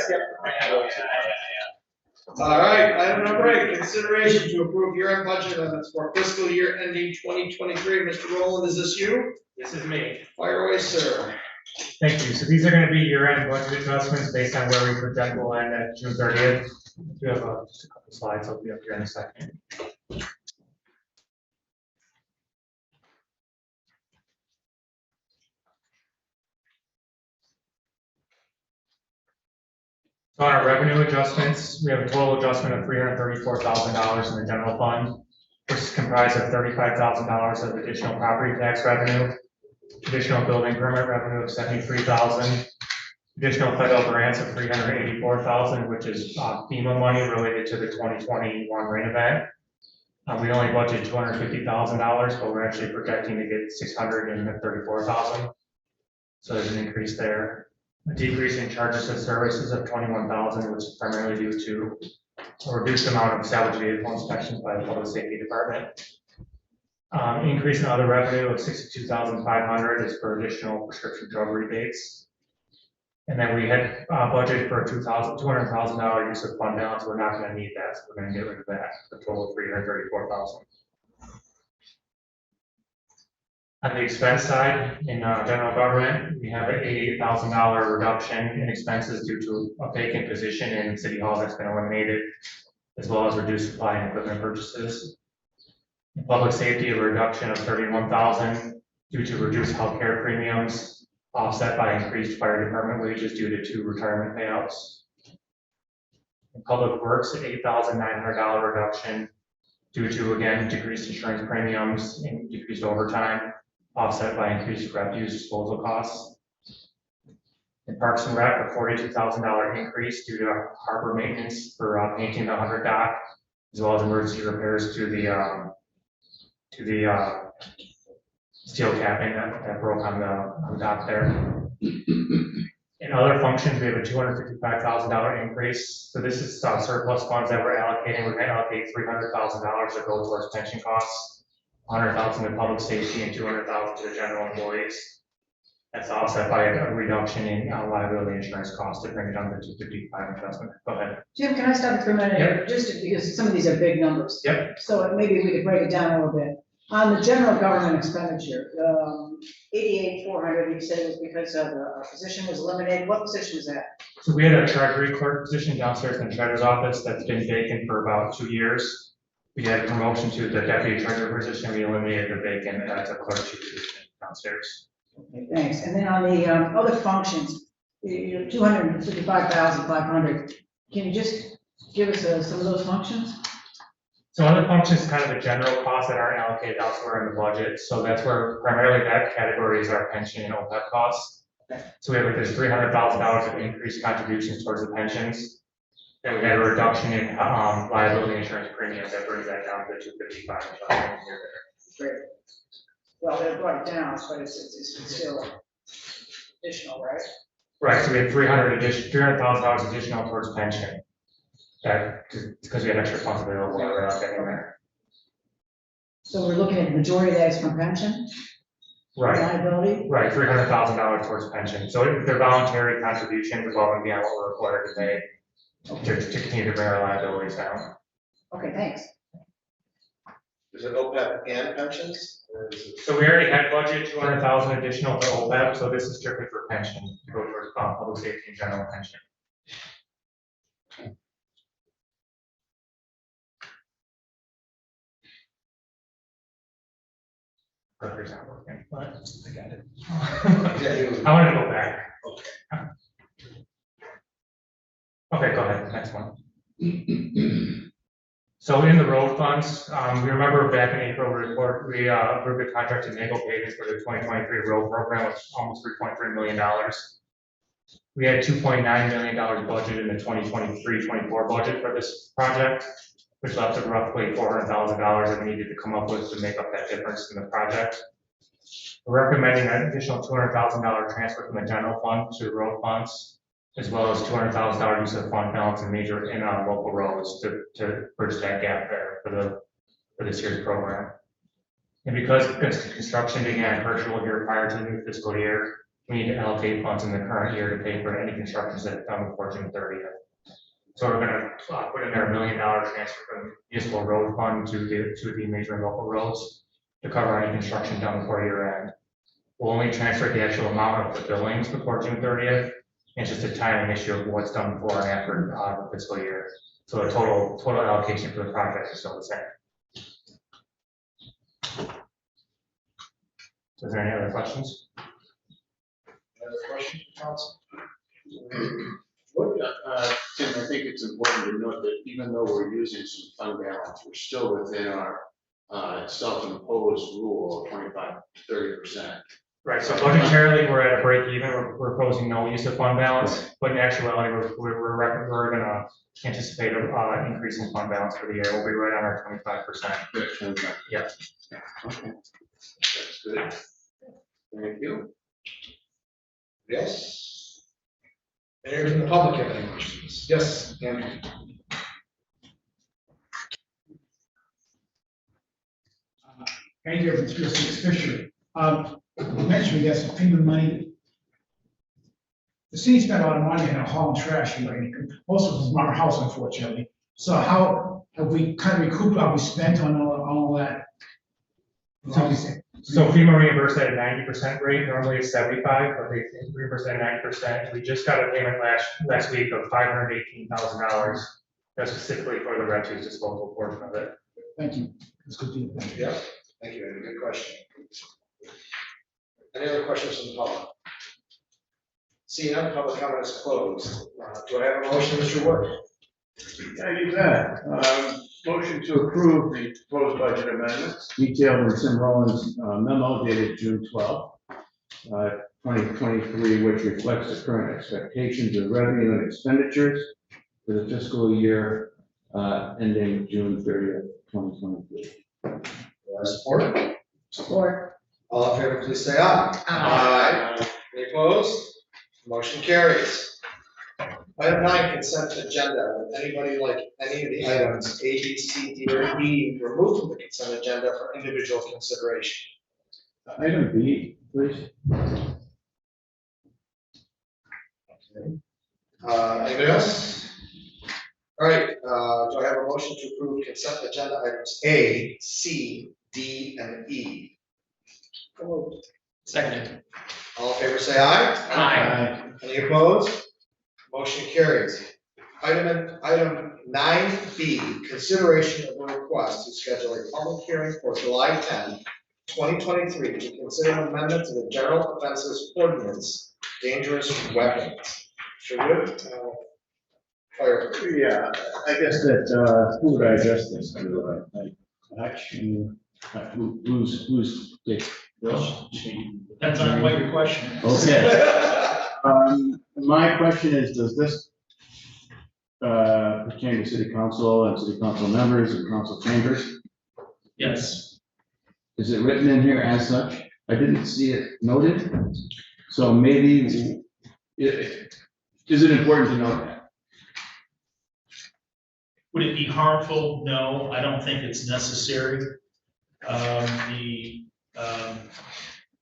All right, item number 8, consideration to approve year-end budget amendments for fiscal year ending 2023. Mr. Rowland, is this you? This is me. Fire away, sir. Thank you. So these are going to be year-end budget adjustments based on where we project we'll end at June 30th. We have just a couple slides. I'll be up here in a second. So on our revenue adjustments, we have a total adjustment of $334,000 in the general fund, which is comprised of $35,000 of additional property tax revenue, additional building permit revenue of $73,000, additional federal grants of $384,000, which is FEMA money related to the 2021 rain event. We only budgeted $250,000, but we're actually projecting to get $634,000. So there's an increase there. A decrease in charges of services of $21,000, which is primarily due to a reduced amount of salvage vehicle inspections by the Public Safety Department. Increase in other revenue of $62,500 is for additional prescription drug rebates. And then we had budgeted for a $200,000 use of fund balance. We're not going to need that, so we're going to get rid of that. The total of $334,000. On the expense side, in general government, we have an $88,000 reduction in expenses due to a vacant position in City Hall that's been eliminated, as well as reduced supply and equipment purchases. In public safety, a reduction of $31,000 due to reduced healthcare premiums, offset by increased fire department wages due to 2 retirement payouts. In public works, an $8,900 reduction due to, again, decreased insurance premiums and decreased overtime, offset by increased refuse disposal costs. In Parks and Rec, a $42,000 increase due to harbor maintenance for painting the 100 dock, as well as emergency repairs to the steel capping that broke on the dock there. In other functions, we have a $255,000 increase. So this is surplus funds that we're allocating. We're going to allocate $300,000 to go towards pension costs, $100,000 to public safety, and $200,000 to the general employees. That's offset by a reduction in liability insurance costs to bring it down to $255 adjustment. Go ahead. Jim, can I stop you for a minute? Yep. Just because some of these are big numbers. Yep. So maybe we could break it down a little bit. On the general government expenditure, 88,400, you said it was because of a position was eliminated. What position was that? So we had a treasury clerk position downstairs in the treasurer's office that's been vacant for about 2 years. We had a promotion to the deputy treasurer position. We eliminated the vacant as a clerk position downstairs. Okay, thanks. And then on the other functions, you know, 255,500. Can you just give us some of those functions? So other functions is kind of the general costs that aren't allocated elsewhere in the budget. So that's where primarily that category is our pension and OPEB costs. So we have like this $300,000 of increased contributions towards the pensions. And we had a reduction in liability insurance premiums that brings that down to $255. Great. Well, they brought it down, but it's still additional, right? Right, so we had $300,000 additional towards pension. That, because we had extra funds available, we're not getting there. So we're looking at the majority of that is from pension? Right, Liability? right, $300,000 towards pension. So they're voluntary contributions above and beyond what we're required to pay to continue to bring our liabilities down. Okay, thanks. Is it OPEB and pensions? Or is it? So we already had budget 200,000 additional to OPEB, so this is strictly for pension, to go towards public safety and general pension. Clicker's not working, but I got it. I want to go back. Okay, go ahead, next one. So in the road funds, we remember back in April, we approved a contract to Nagel Paving for the 2023 road program, which is almost $3.3 million. We had $2.9 million budget in the 2023-24 budget for this project, which left us roughly $400,000 that we needed to come up with to make up that difference in the project. We're recommending an additional $200,000 transfer from the general fund to road funds as well as $200,000 use of fund balance and major in local roads to bridge that gap there for this year's program. And because construction began virtual year prior to the new fiscal year, we need to allocate funds in the current year to pay for any constructions that have done before June 30th. So we're gonna put in there $1 million transfer from municipal road fund to the major and local roads to cover any construction done before year end. We'll only transfer the actual amount of the billings before June 30th. It's just a timing issue of what's done before and after the fiscal year. So the total allocation for the project is still the same. So is there any other questions? Other questions, council? Tim, I think it's important to note that even though we're using some fund balance, we're still within our self-imposed rule of 25-30%. Right, so budgetarily, we're at a break even, we're proposing no use of fund balance, but in actuality, we're gonna anticipate an increase in fund balance for the year, we'll be right on our 25%. Yeah. Okay. That's good. Thank you. Yes? Any from the public have any questions? Yes, Andrew. Andrew from 306 Fisher. You mentioned we got some FEMA money. The city spent a lot of money on hauling trash here, most of it was from our house, unfortunately. So how have we kind of recouped what we spent on all that? So FEMA reimbursed at a 90% rate, normally it's 75, but they reimbursed at 90%. We just got a payment last week of $518,000. That's specifically for the refuse disposal portion of it. Thank you. That's good to hear. Thank you. Yeah, thank you, Andrew. Good question. Any other questions from the public? Seeing none, public comment is closed. Do I have a motion, Mr. Wood? Yeah, you bet. Motion to approve the proposed budget amendments. Detailed in Tim Rowland's memo dated June 12th, 2023, which reflects the current expectations of revenue and expenditures for the fiscal year ending June 30th, 2023. Support? Support. All in favor, please say aye. Aye. Any opposed? Motion carries. Item 9, consent agenda. Would anybody like any of the items A, B, C, D, or E removed from the consent agenda for individual consideration? Item B, please. Anybody else? All right, do I have a motion to approve consent agenda items A, C, D, and E? Second. All in favor, say aye. Aye. Any opposed? Motion carries. Item 9B, consideration of a request to schedule a public hearing for July 10, 2023 to consider an amendment to the general offenses ordinance, dangerous weapons. Should we? Fire. Yeah, I guess that, who would I address this to? Actually, who's Dick? Bill? Depends on what your question is. Okay. My question is, does this pertain to city council and city council members and council chambers? Yes. Is it written in here as such? I didn't see it noted. So maybe, is it important to note that? Would it be harmful? No, I don't think it's necessary. The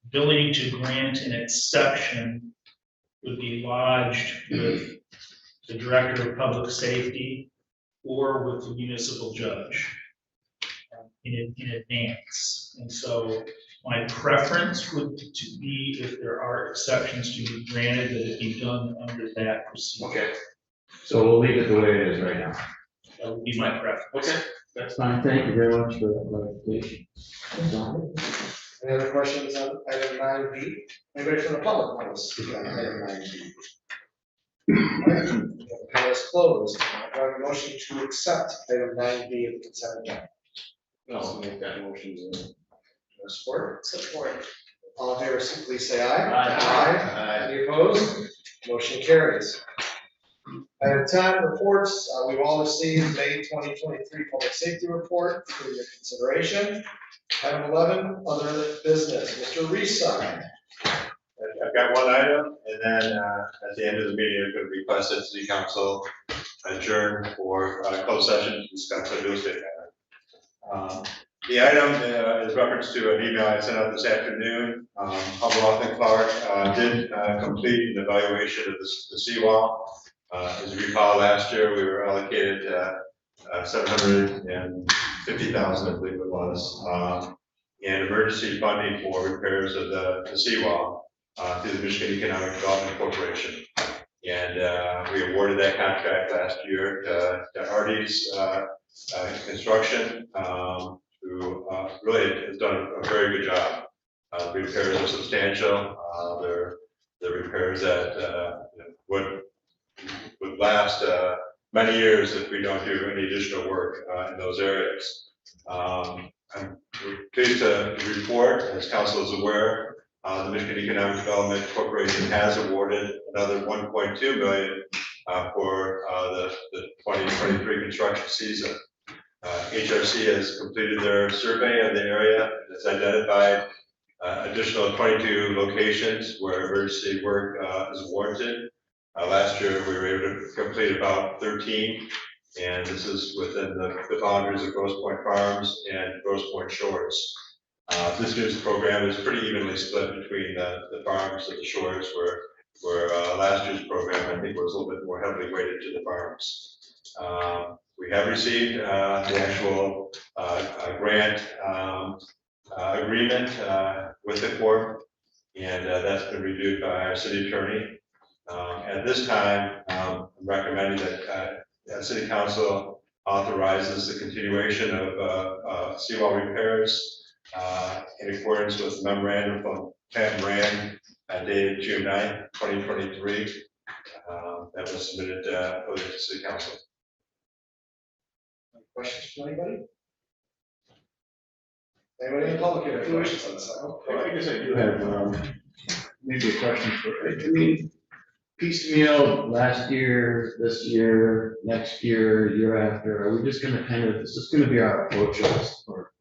ability to grant an exception would be lodged with the director of public safety or with the municipal judge in advance. And so my preference would to be, if there are exceptions to be granted, that it be done under that procedure. Okay. So we'll leave it the way it is right now. That would be my preference. Okay. That's fine. Thank you very much for that clarification. Any other questions on item 9B? Anybody from the public want to speak on item 9B? The panel is closed. Do I have a motion to accept item 9B of the consent agenda? I'll make that motion. Support? Support. All in favor, please say aye. Aye. Any opposed? Motion carries. Item 10, reports. We've all received May 2023 public safety report for your consideration. Item 11, other business. Mr. Reeside. I've got one item, and then, at the end of the meeting, I'm gonna request that city council adjourn for, closed session to discuss a real estate matter. The item, is reference to an email I sent out this afternoon. Humboldt and Clark, did, complete an evaluation of the seawall. As you recall, last year, we were allocated, $750,000, I believe it was, and emergency funding for repairs of the seawall, through the Michigan Economic Development Corporation. And, we awarded that contract last year to Artie's, Construction, who, really has done a very good job. The repairs are substantial, they're repairs that, would last, many years if we don't do any additional work, in those areas. I'm pleased to report, as council is aware, the Michigan Economic Development Corporation has awarded another $1.2 million for the 2023 construction season. HRC has completed their survey of the area and has identified additional 22 locations where emergency work is warranted. Last year, we were able to complete about 13, and this is within the boundaries of Grosse Pointe Farms and Grosse Pointe Shores. This year's program is pretty evenly split between the farms and the shores, where last year's program, I think, was a little bit more heavily weighted to the farms. We have received the actual grant agreement with the Corps, and that's been reviewed by our city attorney. At this time, I'm recommending that City Council authorizes the continuation of seawall repairs in accordance with the memorandum from Pat Moran dated June 9th, 2023. That was submitted earlier to City Council. Questions from anybody? Anybody in the public have any questions on this? I guess I do have, maybe a question for, I mean, piecemeal, last year, this year, next year, year after, are we just gonna kind of, is this gonna be our approach list? Or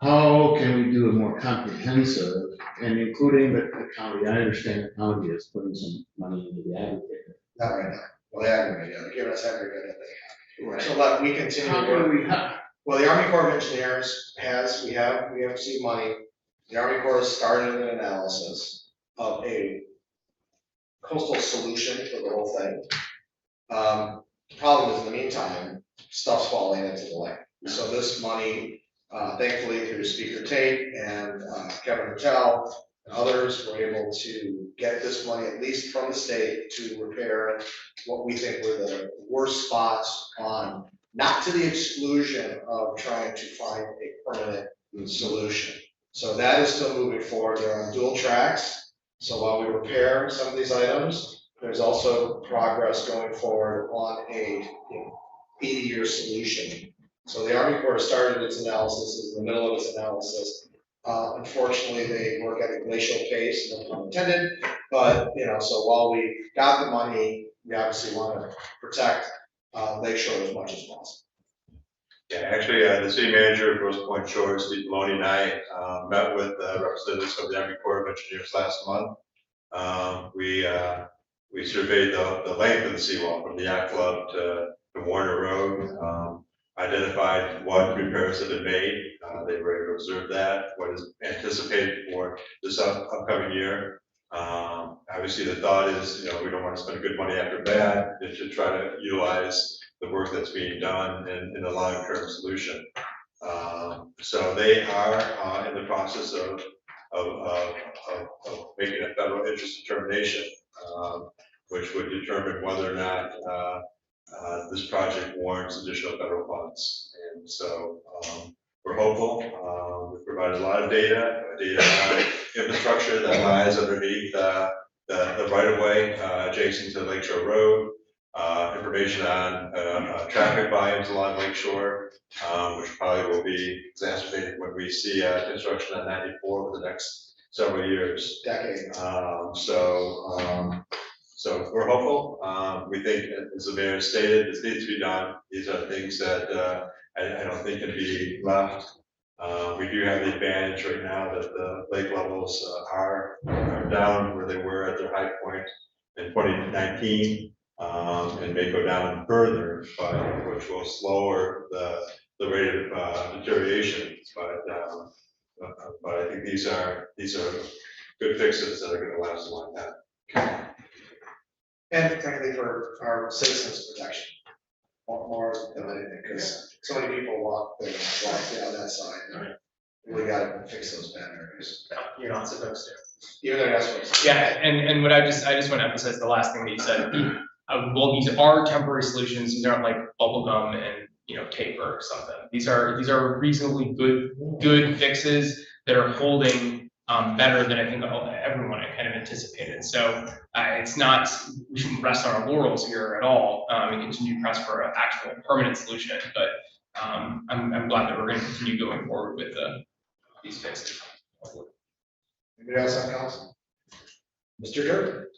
how can we do a more comprehensive, and including the county? I understand the county is putting some money into the aggregator. Not right now. Well, the aggregate, they're giving us aggregate that they have. So let we continue How to do work. we, how, Well, the Army Corps of Engineers has, we have received money. The Army Corps has started an analysis of a coastal solution for the whole thing. The problem is, in the meantime, stuff's falling into the lake. So this money, thankfully through Speaker Tate and Kevin Patel and others, were able to get this money, at least from the state, to repair what we think were the worst spots on, not to the exclusion of trying to find a permanent solution. So that is still moving forward. They're on dual tracks. So while we repair some of these items, there's also progress going forward on a 80-year solution. So the Army Corps started its analysis, is in the middle of its analysis. Unfortunately, they work at a glacial pace, no pun intended. But, so while we got the money, we obviously want to protect Lakeshore as much as possible. Yeah, actually, the city manager of Grosse Pointe Shores, Steve Maloney, and I met with representatives of the Army Corps of Engineers last month. We surveyed the length of the seawall from the Yacht Club to Warner Road, identified what repairs have been made. They were able to observe that, what is anticipated for this upcoming year. Obviously, the thought is, we don't want to spend good money after bad, and should try to utilize the work that's being done in a long-term solution. So they are in the process of making a federal interest determination, which would determine whether or not this project warrants additional federal funds. And so we're hopeful. We've provided a lot of data on infrastructure that lies underneath the right-of-way adjacent to Lakeshore Road. Information on traffic volumes along Lakeshore, which probably will be exacerbated when we see construction on 94 over the next several years. Decade. So we're hopeful. We think, as the mayor stated, this needs to be done. These are things that I don't think can be left We do have the advantage right now that the lake levels are down where they were at their high point in 2019, and may go down further, but which will slow the rate of deterioration. But I think these are good fixes that are going to last a long time. And frankly, for our citizens' protection, more than anything, because so many people walk down that side. Right. We gotta fix those bad areas. You're not supposed to. Even though that's what. Yeah, and what I just want to emphasize the last thing that you said. Well, these are temporary solutions. These aren't like bubble gum and tape or something. These are reasonably good fixes that are holding better than I think everyone kind of anticipated. So it's not, we shouldn't rest on our laurels here at all and continue to press for an actual permanent solution. But I'm glad that we're going to continue going forward with these fixes. Anybody else on council? Mr. Dirk?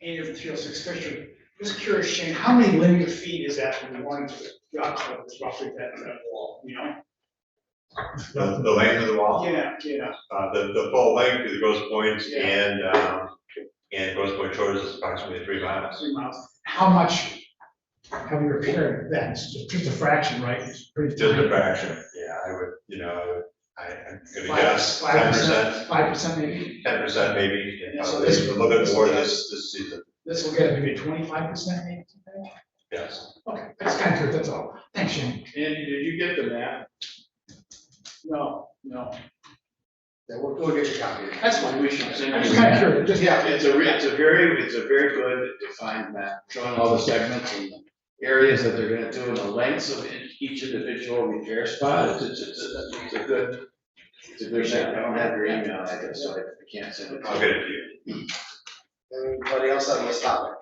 Andy from 306 Fisher. Just curious, Shane, how many linear feet is that from one to the other? It's roughly that wall, The length of the wall? Yeah. The full length to the Grosse Point and Grosse Point Shores is approximately 3 miles. 3 miles. How much have you repaired that? It's just a fraction, right? It's pretty Just tiny. a fraction, yeah, I would, I'm gonna guess 10%. 5% maybe? 10% maybe, Yeah, so a this- little bit more this season, This will get maybe 25% maybe? yes. Okay, that's kind of good, that's all. Thanks, Shane. Andy, did you get the map? No. Yeah, we'll get you a copy. That's fine. We should send I'm you just a kind of map. curious, just. Yeah, it's a very good defined map, showing all the segments and the areas that they're gonna do and the lengths of each individual repair spot. It's a good map. I don't have your email address, so I can't send it. I'll get it to you. Anybody else on this topic?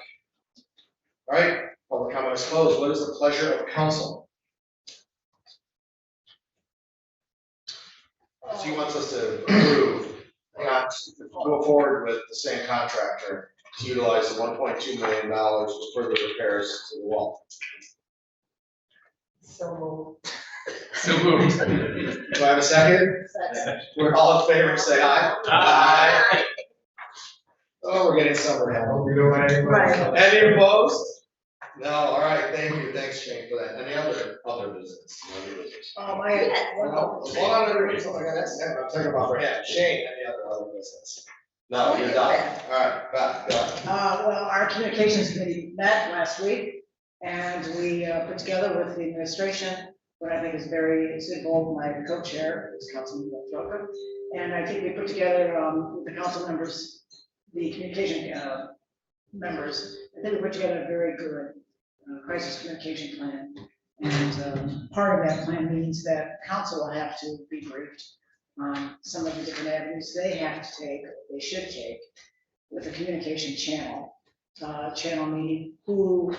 All right, public comment is closed. What is the pleasure of council? She wants us to approve, not go forward with the same contractor to utilize the $1.2 million for further repairs to the wall. So So moved. Do I have a second? Second. We're all in favor, say aye. Aye. Oh, we're getting summer head. Right. Any opposed? No, all right, thank you, thanks Shane for that. Any other business? I had one more. Hold on, everybody, oh my God, that's, I'm talking about for him. Shane, any other business? No, you're done. All right, back, go. Well, our communications committee met last week, and we put together with the administration what I think is it's involved my co-chair, is Councilman Troca. And I think we put together with the council members, the communication members, I think we put together a very good crisis communication plan. And part of that plan means that council will have to be briefed on some of the different avenues they should take with the communication channel meaning who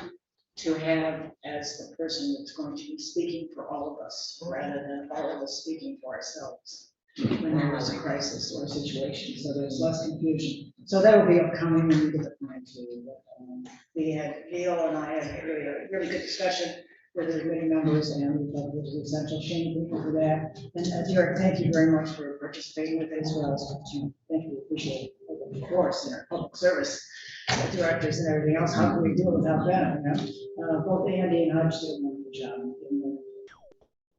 to have as the person that's going to be speaking for all of us, rather than all of us speaking for ourselves when there is a crisis or a situation, so there's less confusion. So that will be upcoming when we get the plan to. We had, Neil and I had a really good discussion with the committee members, and we thought it was essential. Shane, thank you for that. And Derek, thank you very much for participating with it as well as you. Thank you, appreciate it. Of course, in our public service directors and everything else, how can we do it without them, Both Andy and Hutch did a wonderful job.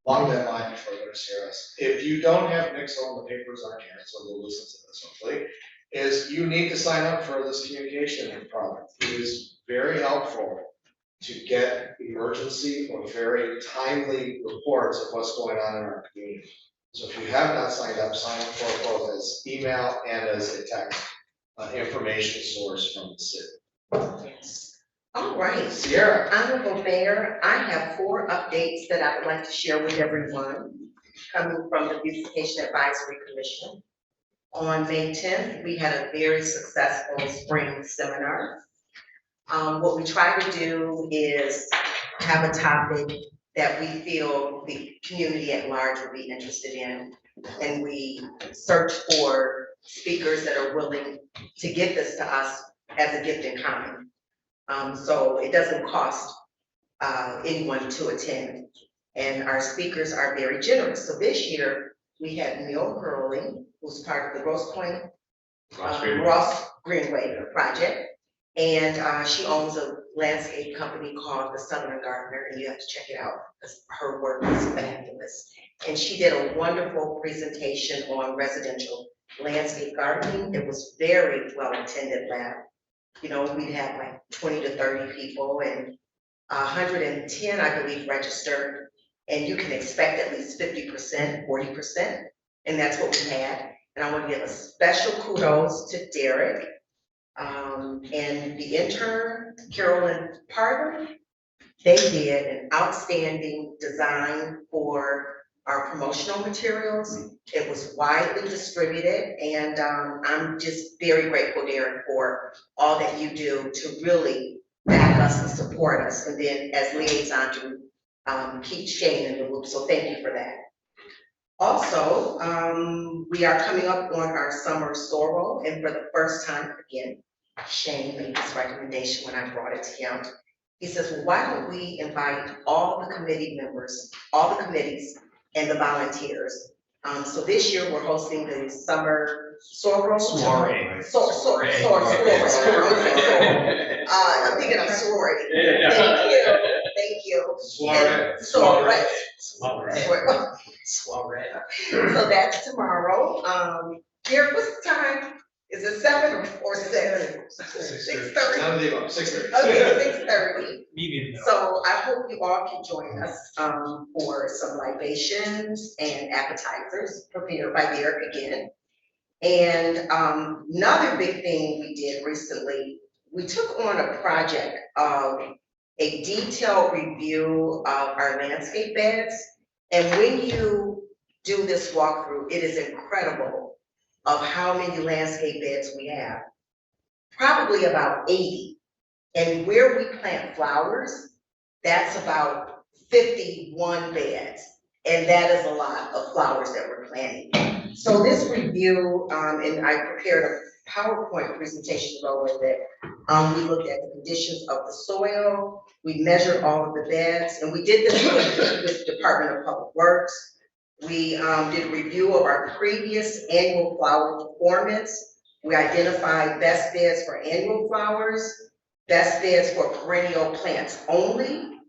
Along that line, before you share us, if you don't have Nixle, the papers aren't here, so we'll listen to this hopefully, is you need to sign up for this communication product. It is very helpful to get emergency or very timely reports of what's going on in our community. So if you have not signed up, sign up for it both as email and as a text information source from the city. all right. Sierra. Honorable Mayor, I have 4 updates that I would like to share with everyone coming from the Beautification Advisory Commission. On May 10th, we had a very successful spring seminar. What we try to do is have a topic that we feel the community at large will be interested in, and we search for speakers that are willing to give this to us as a gift in common. So it doesn't cost anyone to attend. And our speakers are very generous. So this year, we had Neil Hurley, who's part of the Grosse Pointe Ross Greenway project. And she owns a landscape company called The Southern Gardener, and you have to check it out because her work is fabulous. And she did a wonderful presentation on residential landscape gardening. It was very well attended, lab. You know, we'd have like 20 to 30 people, and 110, I believe, registered. And you can expect at least 50%, 40%, and that's what we had. And I want to give a special kudos to Derek and the intern, Carolyn Parker. They did an outstanding design for our promotional materials. It was widely distributed, and I'm just very grateful, Derek, for all that you do to really back us and support us, and then as liaison to keep Shane in the loop, so thank you for that. Also, we are coming up on our summer sorrel, and for the first time, again, Shane made this recommendation when I brought it to him. He says, well, why don't we invite all the committee members, all the committees, and the volunteers? So this year, we're hosting the summer sorrel. Soiree. I'm thinking of sorority. Thank you. Soiree. Soiree. Soiree. So that's tomorrow. Derek, what's the time? Is it 7 or 6? 6:30. None of the above, 6:30. Okay, 6:30. Medium. So I hope you all can join us for some libations and appetizers prepared by Derek again. And another big thing we did recently, we took on a project of a detailed review of our landscape beds. And when you do this walkthrough, it is incredible of how many landscape beds we have. Probably about 80. And where we plant flowers, that's about 51 beds. And that is a lot of flowers that we're planting. So this review, and I prepared a PowerPoint presentation to go with it. We looked at the conditions of the soil, we measured all of the beds, and we did this with the Department of Public Works. We did a review of our previous annual flower performance. We identified best beds for annual flowers, best beds for perennial plants only,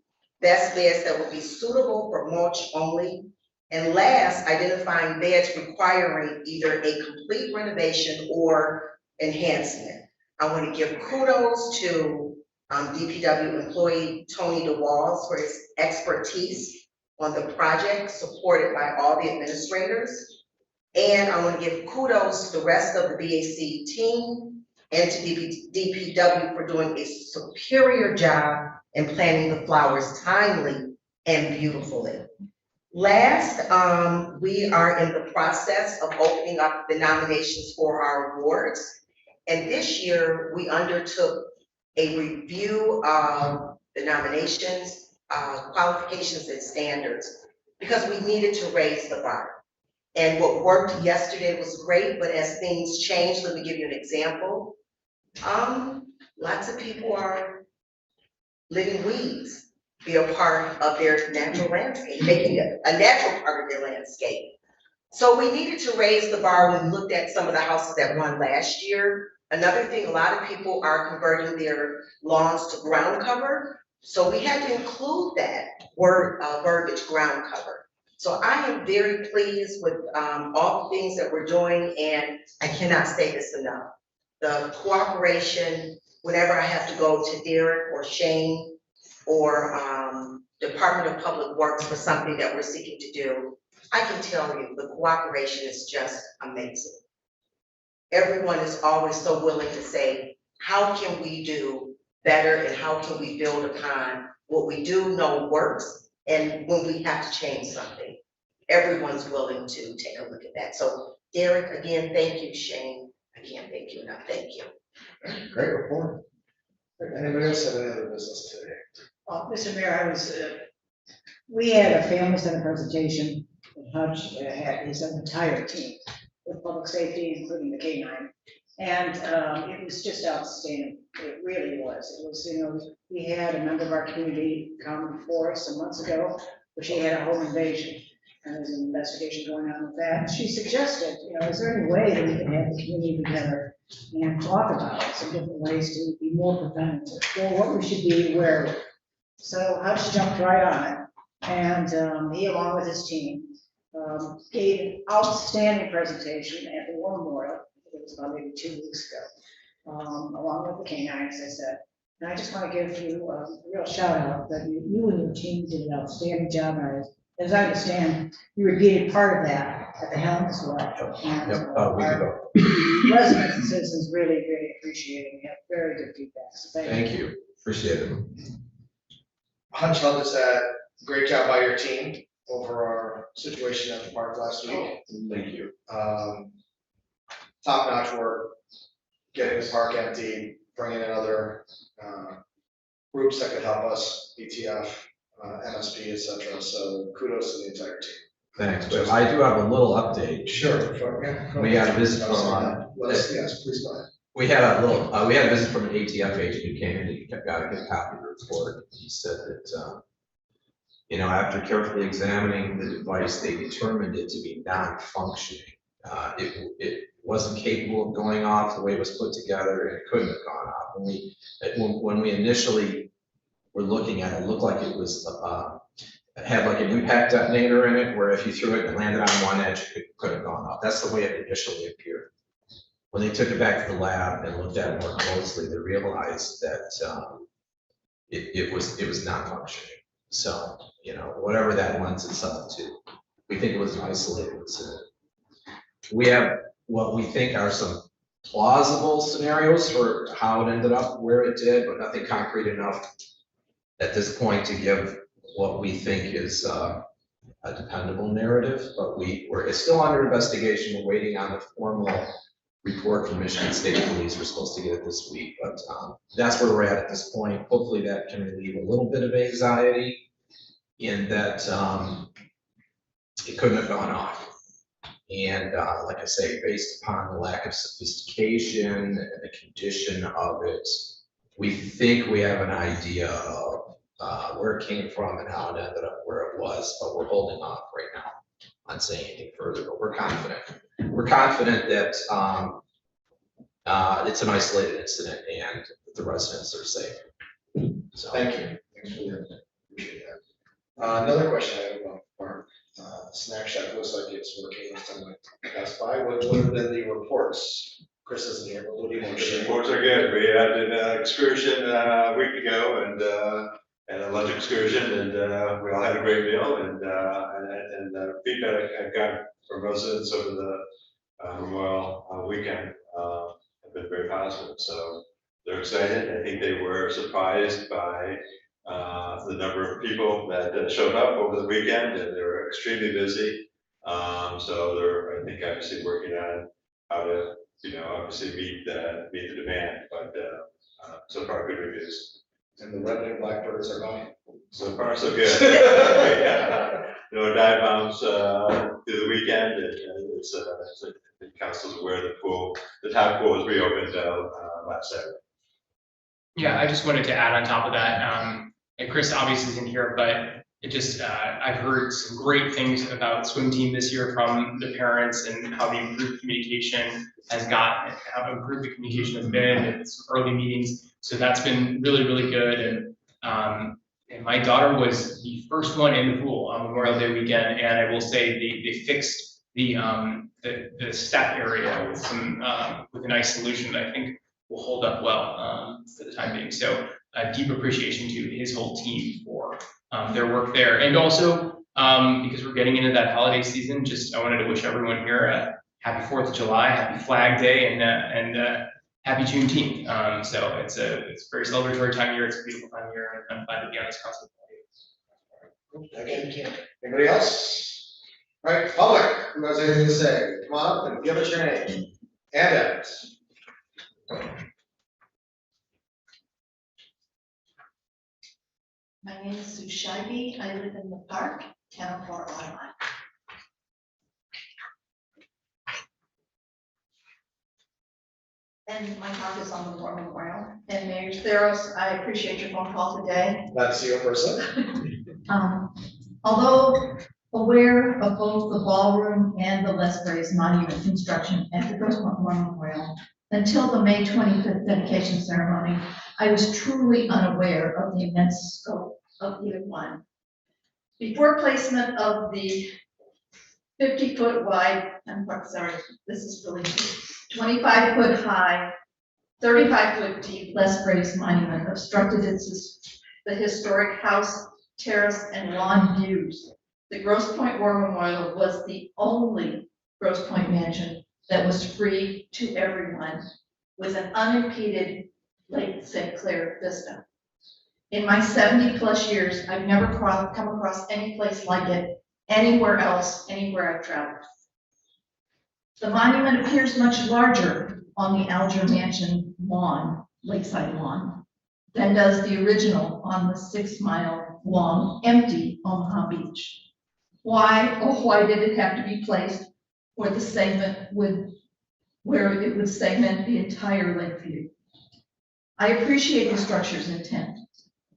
best beds that would be suitable for mulch only, and last, identifying beds requiring either a complete renovation or enhancement. I want to give kudos to DPW employee Tony DeWalls for his expertise on the project, supported by all the administrators. And I want to give kudos to the rest of the BAC team and to DPW for doing a superior job in planting the flowers timely and beautifully. Last, we are in the process of opening up the nominations for our awards. And this year, we undertook a review of the nominations, qualifications and standards, because we needed to raise the bar. And what worked yesterday was great, but as things change, let me give you an example. Lots of people are letting weeds be a part of their natural landscape, making it a natural part of their landscape. So we needed to raise the bar when we looked at some of the houses that won last year. Another thing, a lot of people are converting their lawns to ground cover. So we had to include that word, verbiage, ground cover. So I am very pleased with all the things that we're doing, and I cannot say this enough. The cooperation, whenever I have to go to Derek or Shane or Department of Public Works for something that we're seeking to do, I can tell you the cooperation is just amazing. Everyone is always so willing to say, how can we do better and how can we build upon what we do know works, and when we have to change something, everyone's willing to take a look at that. So Derek, again, thank you. Shane, I can't thank you enough. Thank you. Great report. Anybody else have any other business today? Mr. Mayor, we had a family center presentation, and Hutch had his entire team with public safety, including the K-9. And it was just outstanding. It really was. It was, you know, we had a member of our community come before us some months ago, where she had a home invasion. And there's an investigation going on with that. She suggested, you know, is there any way that we can have the community together and talk about some different ways to be more preventative, or what we should be aware of? So Hutch jumped right on it. And he, along with his team, gave an outstanding presentation at the War Memorial. It was about maybe 2 weeks ago, along with the canines, as I said. And I just want to give you a real shout out that you and your team did an outstanding job. And as I understand, you repeated part of that at the Helm as well. And Yep, we can go. residents and citizens really, really appreciate it. We have very good feedback. So Thank you, appreciate it. Hutch, love this, great job by your team over our situation at the park last week. Thank you. Top-notch work, getting the park empty, bringing in other groups that could help us, ETF, MSP, et cetera. So kudos to the entire team. Thanks, but I do have a little update. Sure. We had a visit from, Yes, please go ahead. we had a visit from an ATF agent who came in and got a good copy of the report. He said that, you know, after carefully examining the device, they determined it to be non-functioning. It wasn't capable of going off the way it was put together, and it couldn't have gone off. When we initially were looking at it, it looked like it was, had like an impact detonator in it, where if you threw it and landed on one edge, it could have gone off. That's the way it initially appeared. When they took it back to the lab and looked at it more closely, they realized that it was not functioning. So, you know, whatever that lends itself to, we think it was an isolated incident. We have what we think are some plausible scenarios for how it ended up where it did, but nothing concrete enough at this point to give what we think is a dependable narrative. But it's still under investigation. We're waiting on the formal report from Michigan State Police. We're supposed to get it this week, but that's where we're at this point. Hopefully that can relieve a little bit of anxiety in that it couldn't have gone off. And like I say, based upon the lack of sophistication and the condition of it, we think we have an idea of where it came from and how it ended up where it was, but we're holding off right now on saying anything further, but we're confident. We're confident that it's an isolated incident and that the residents are safe. So. Thank you. Thanks for that. Appreciate that. Another question I have about our snack shack looks like it's working last time I passed by. What have been the reports? Chris isn't here, but what do you want to The share? reports are good. We had an excursion a week ago and a lunch excursion, and we all had a great meal, and feedback I got from residents over the Memorial weekend have been very positive. So they're excited. I think they were surprised by the number of people that showed up over the weekend, and they were extremely busy. So they're, I think, obviously working on how to, obviously meet the demand, but so far good reviews. And the revenue blackbirds are going. So far, so good. Yeah. No dive bombs through the weekend. It's the council's aware the top pool was reopened last Saturday. Yeah, I just wanted to add on top of that, and Chris obviously isn't here, but it just, I've heard some great things about swim team this year from the parents and how the improved communication has gotten, how improved the communication has been, and some early meetings. So that's been really, really good. And my daughter was the first one in the pool on Memorial Day weekend, and I will say they fixed the step area with some with a nice solution that I think will hold up well for the time being. So a deep appreciation to his whole team for their work there. And also, because we're getting into that holiday season, I wanted to wish everyone here a happy 4th of July, happy Flag Day, and happy Juneteenth. So it's a very celebratory time of year. It's a beautiful time of year, and I'm glad to be on this council. Again, anybody else? All right, public, who has anything to say? Come on up and give us your name and address. My name is Sue Scheibe. I live in the park, 1004 Audubon. and my talk is on the War Memorial. And Mayor Theros, I appreciate your phone call today. That's you in person. Although aware of both the ballroom and the Les Brays monument construction at the Grosse Pointe War Memorial, until the May 25th dedication ceremony, I was truly unaware of the immense scope of either one. Before placement of the 50-foot wide, this is really 25-foot high, 35-foot deep Les Brays monument obstructed the historic house, terrace, and lawn views. The Grosse Pointe War Memorial was the only Grosse Pointe mansion that was free to everyone with an unimpeded Lake St. Clair vista. In my 70+ years, I've never come across any place like it anywhere else, anywhere I've traveled. The monument appears much larger on the Alger Mansion lawn, lakeside lawn, than does the original on the 6-mile long, empty Omaha beach. Why, oh, why did it have to be placed where where it would segment the entire lake view? I appreciate the structure's intent.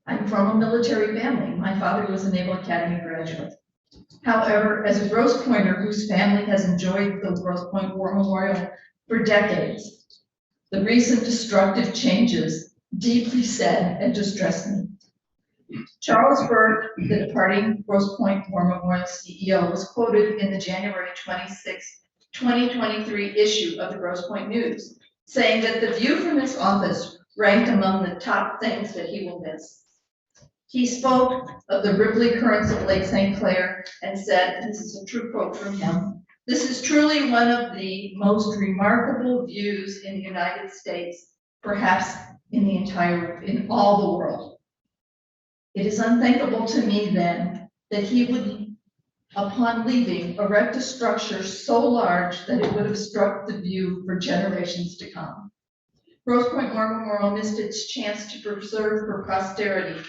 I'm from a military family. My father was a Naval Academy graduate. However, as a Grosse Pointer whose family has enjoyed the Grosse Pointe War Memorial for decades, the recent destructive changes deeply sad and distressed me. Charles Burt, the departing Grosse Pointe War Memorial CEO, was quoted in the January 26, 2023 issue of the Grosse Pointe News, saying that the view from his office ranked among the top things that he will miss. He spoke of the rippling currents of Lake St. Clair and said, and this is a true quote from him, "This is truly one of the most remarkable views in the United States, perhaps in all the world." It is unthinkable to me then that he would, upon leaving, erect a structure so large that it would obstruct the view for generations to come. Grosse Pointe War Memorial missed its chance to preserve for posterity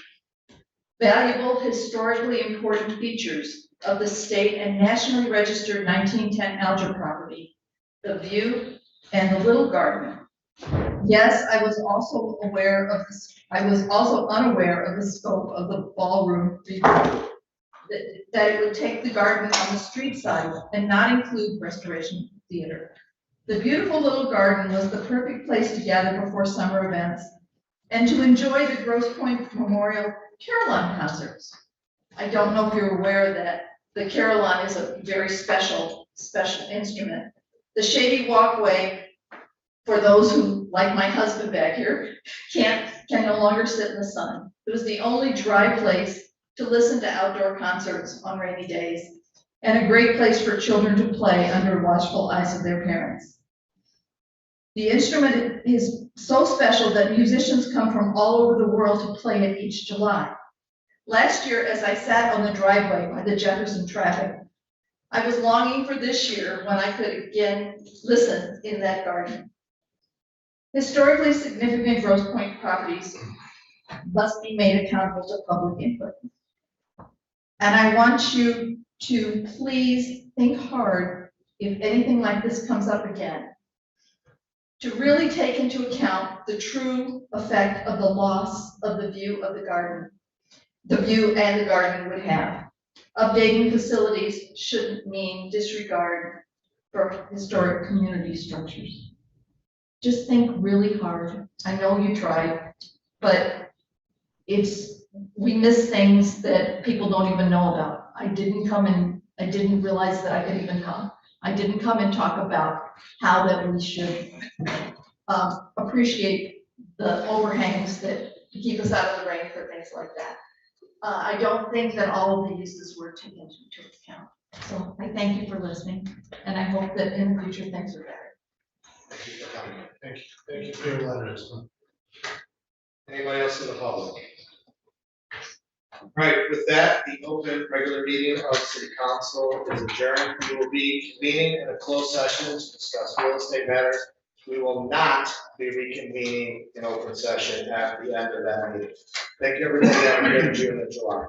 valuable, historically important features of the state and nationally registered 1910 Alger property, the view and the little garden. Yes, I was also unaware of the scope of the ballroom review, that it would take the garden on the street side and not include Restoration Theater. The beautiful little garden was the perfect place to gather before summer events and to enjoy the Grosse Pointe Memorial Carillon concerts. I don't know if you're aware that the carillon is a very special instrument. The shady walkway, for those who, like my husband back here, can no longer sit in the sun. It was the only dry place to listen to outdoor concerts on rainy days, and a great place for children to play under watchful eyes of their parents. The instrument is so special that musicians come from all over the world to play it each July. Last year, as I sat on the driveway by the Jefferson traffic, I was longing for this year when I could again listen in that garden. Historically significant Grosse Pointe properties must be made accountable to public input. And I want you to please think hard, if anything like this comes up again, to really take into account the true effect of the loss of the view of the garden, the view and the garden would have. Updating facilities shouldn't mean disregard for historic community structures. Just think really hard. I know you tried, but we miss things that people don't even know about. I didn't realize that I could even come. I didn't come and talk about how that we should appreciate the overhangs that to keep us out of the rain for things like that. I don't think that all of the uses were taken into account. So I thank you for listening, and I hope that in the future things are better. Thank you for coming. Thank you for your letters. Anybody else in the public? All right, with that, the open regular meeting of City Council is adjourned. We will be convening in a closed session to discuss real estate matters. We will not be reconvening in open session at the end of that meeting. Thank you, everybody. Have a good June and July.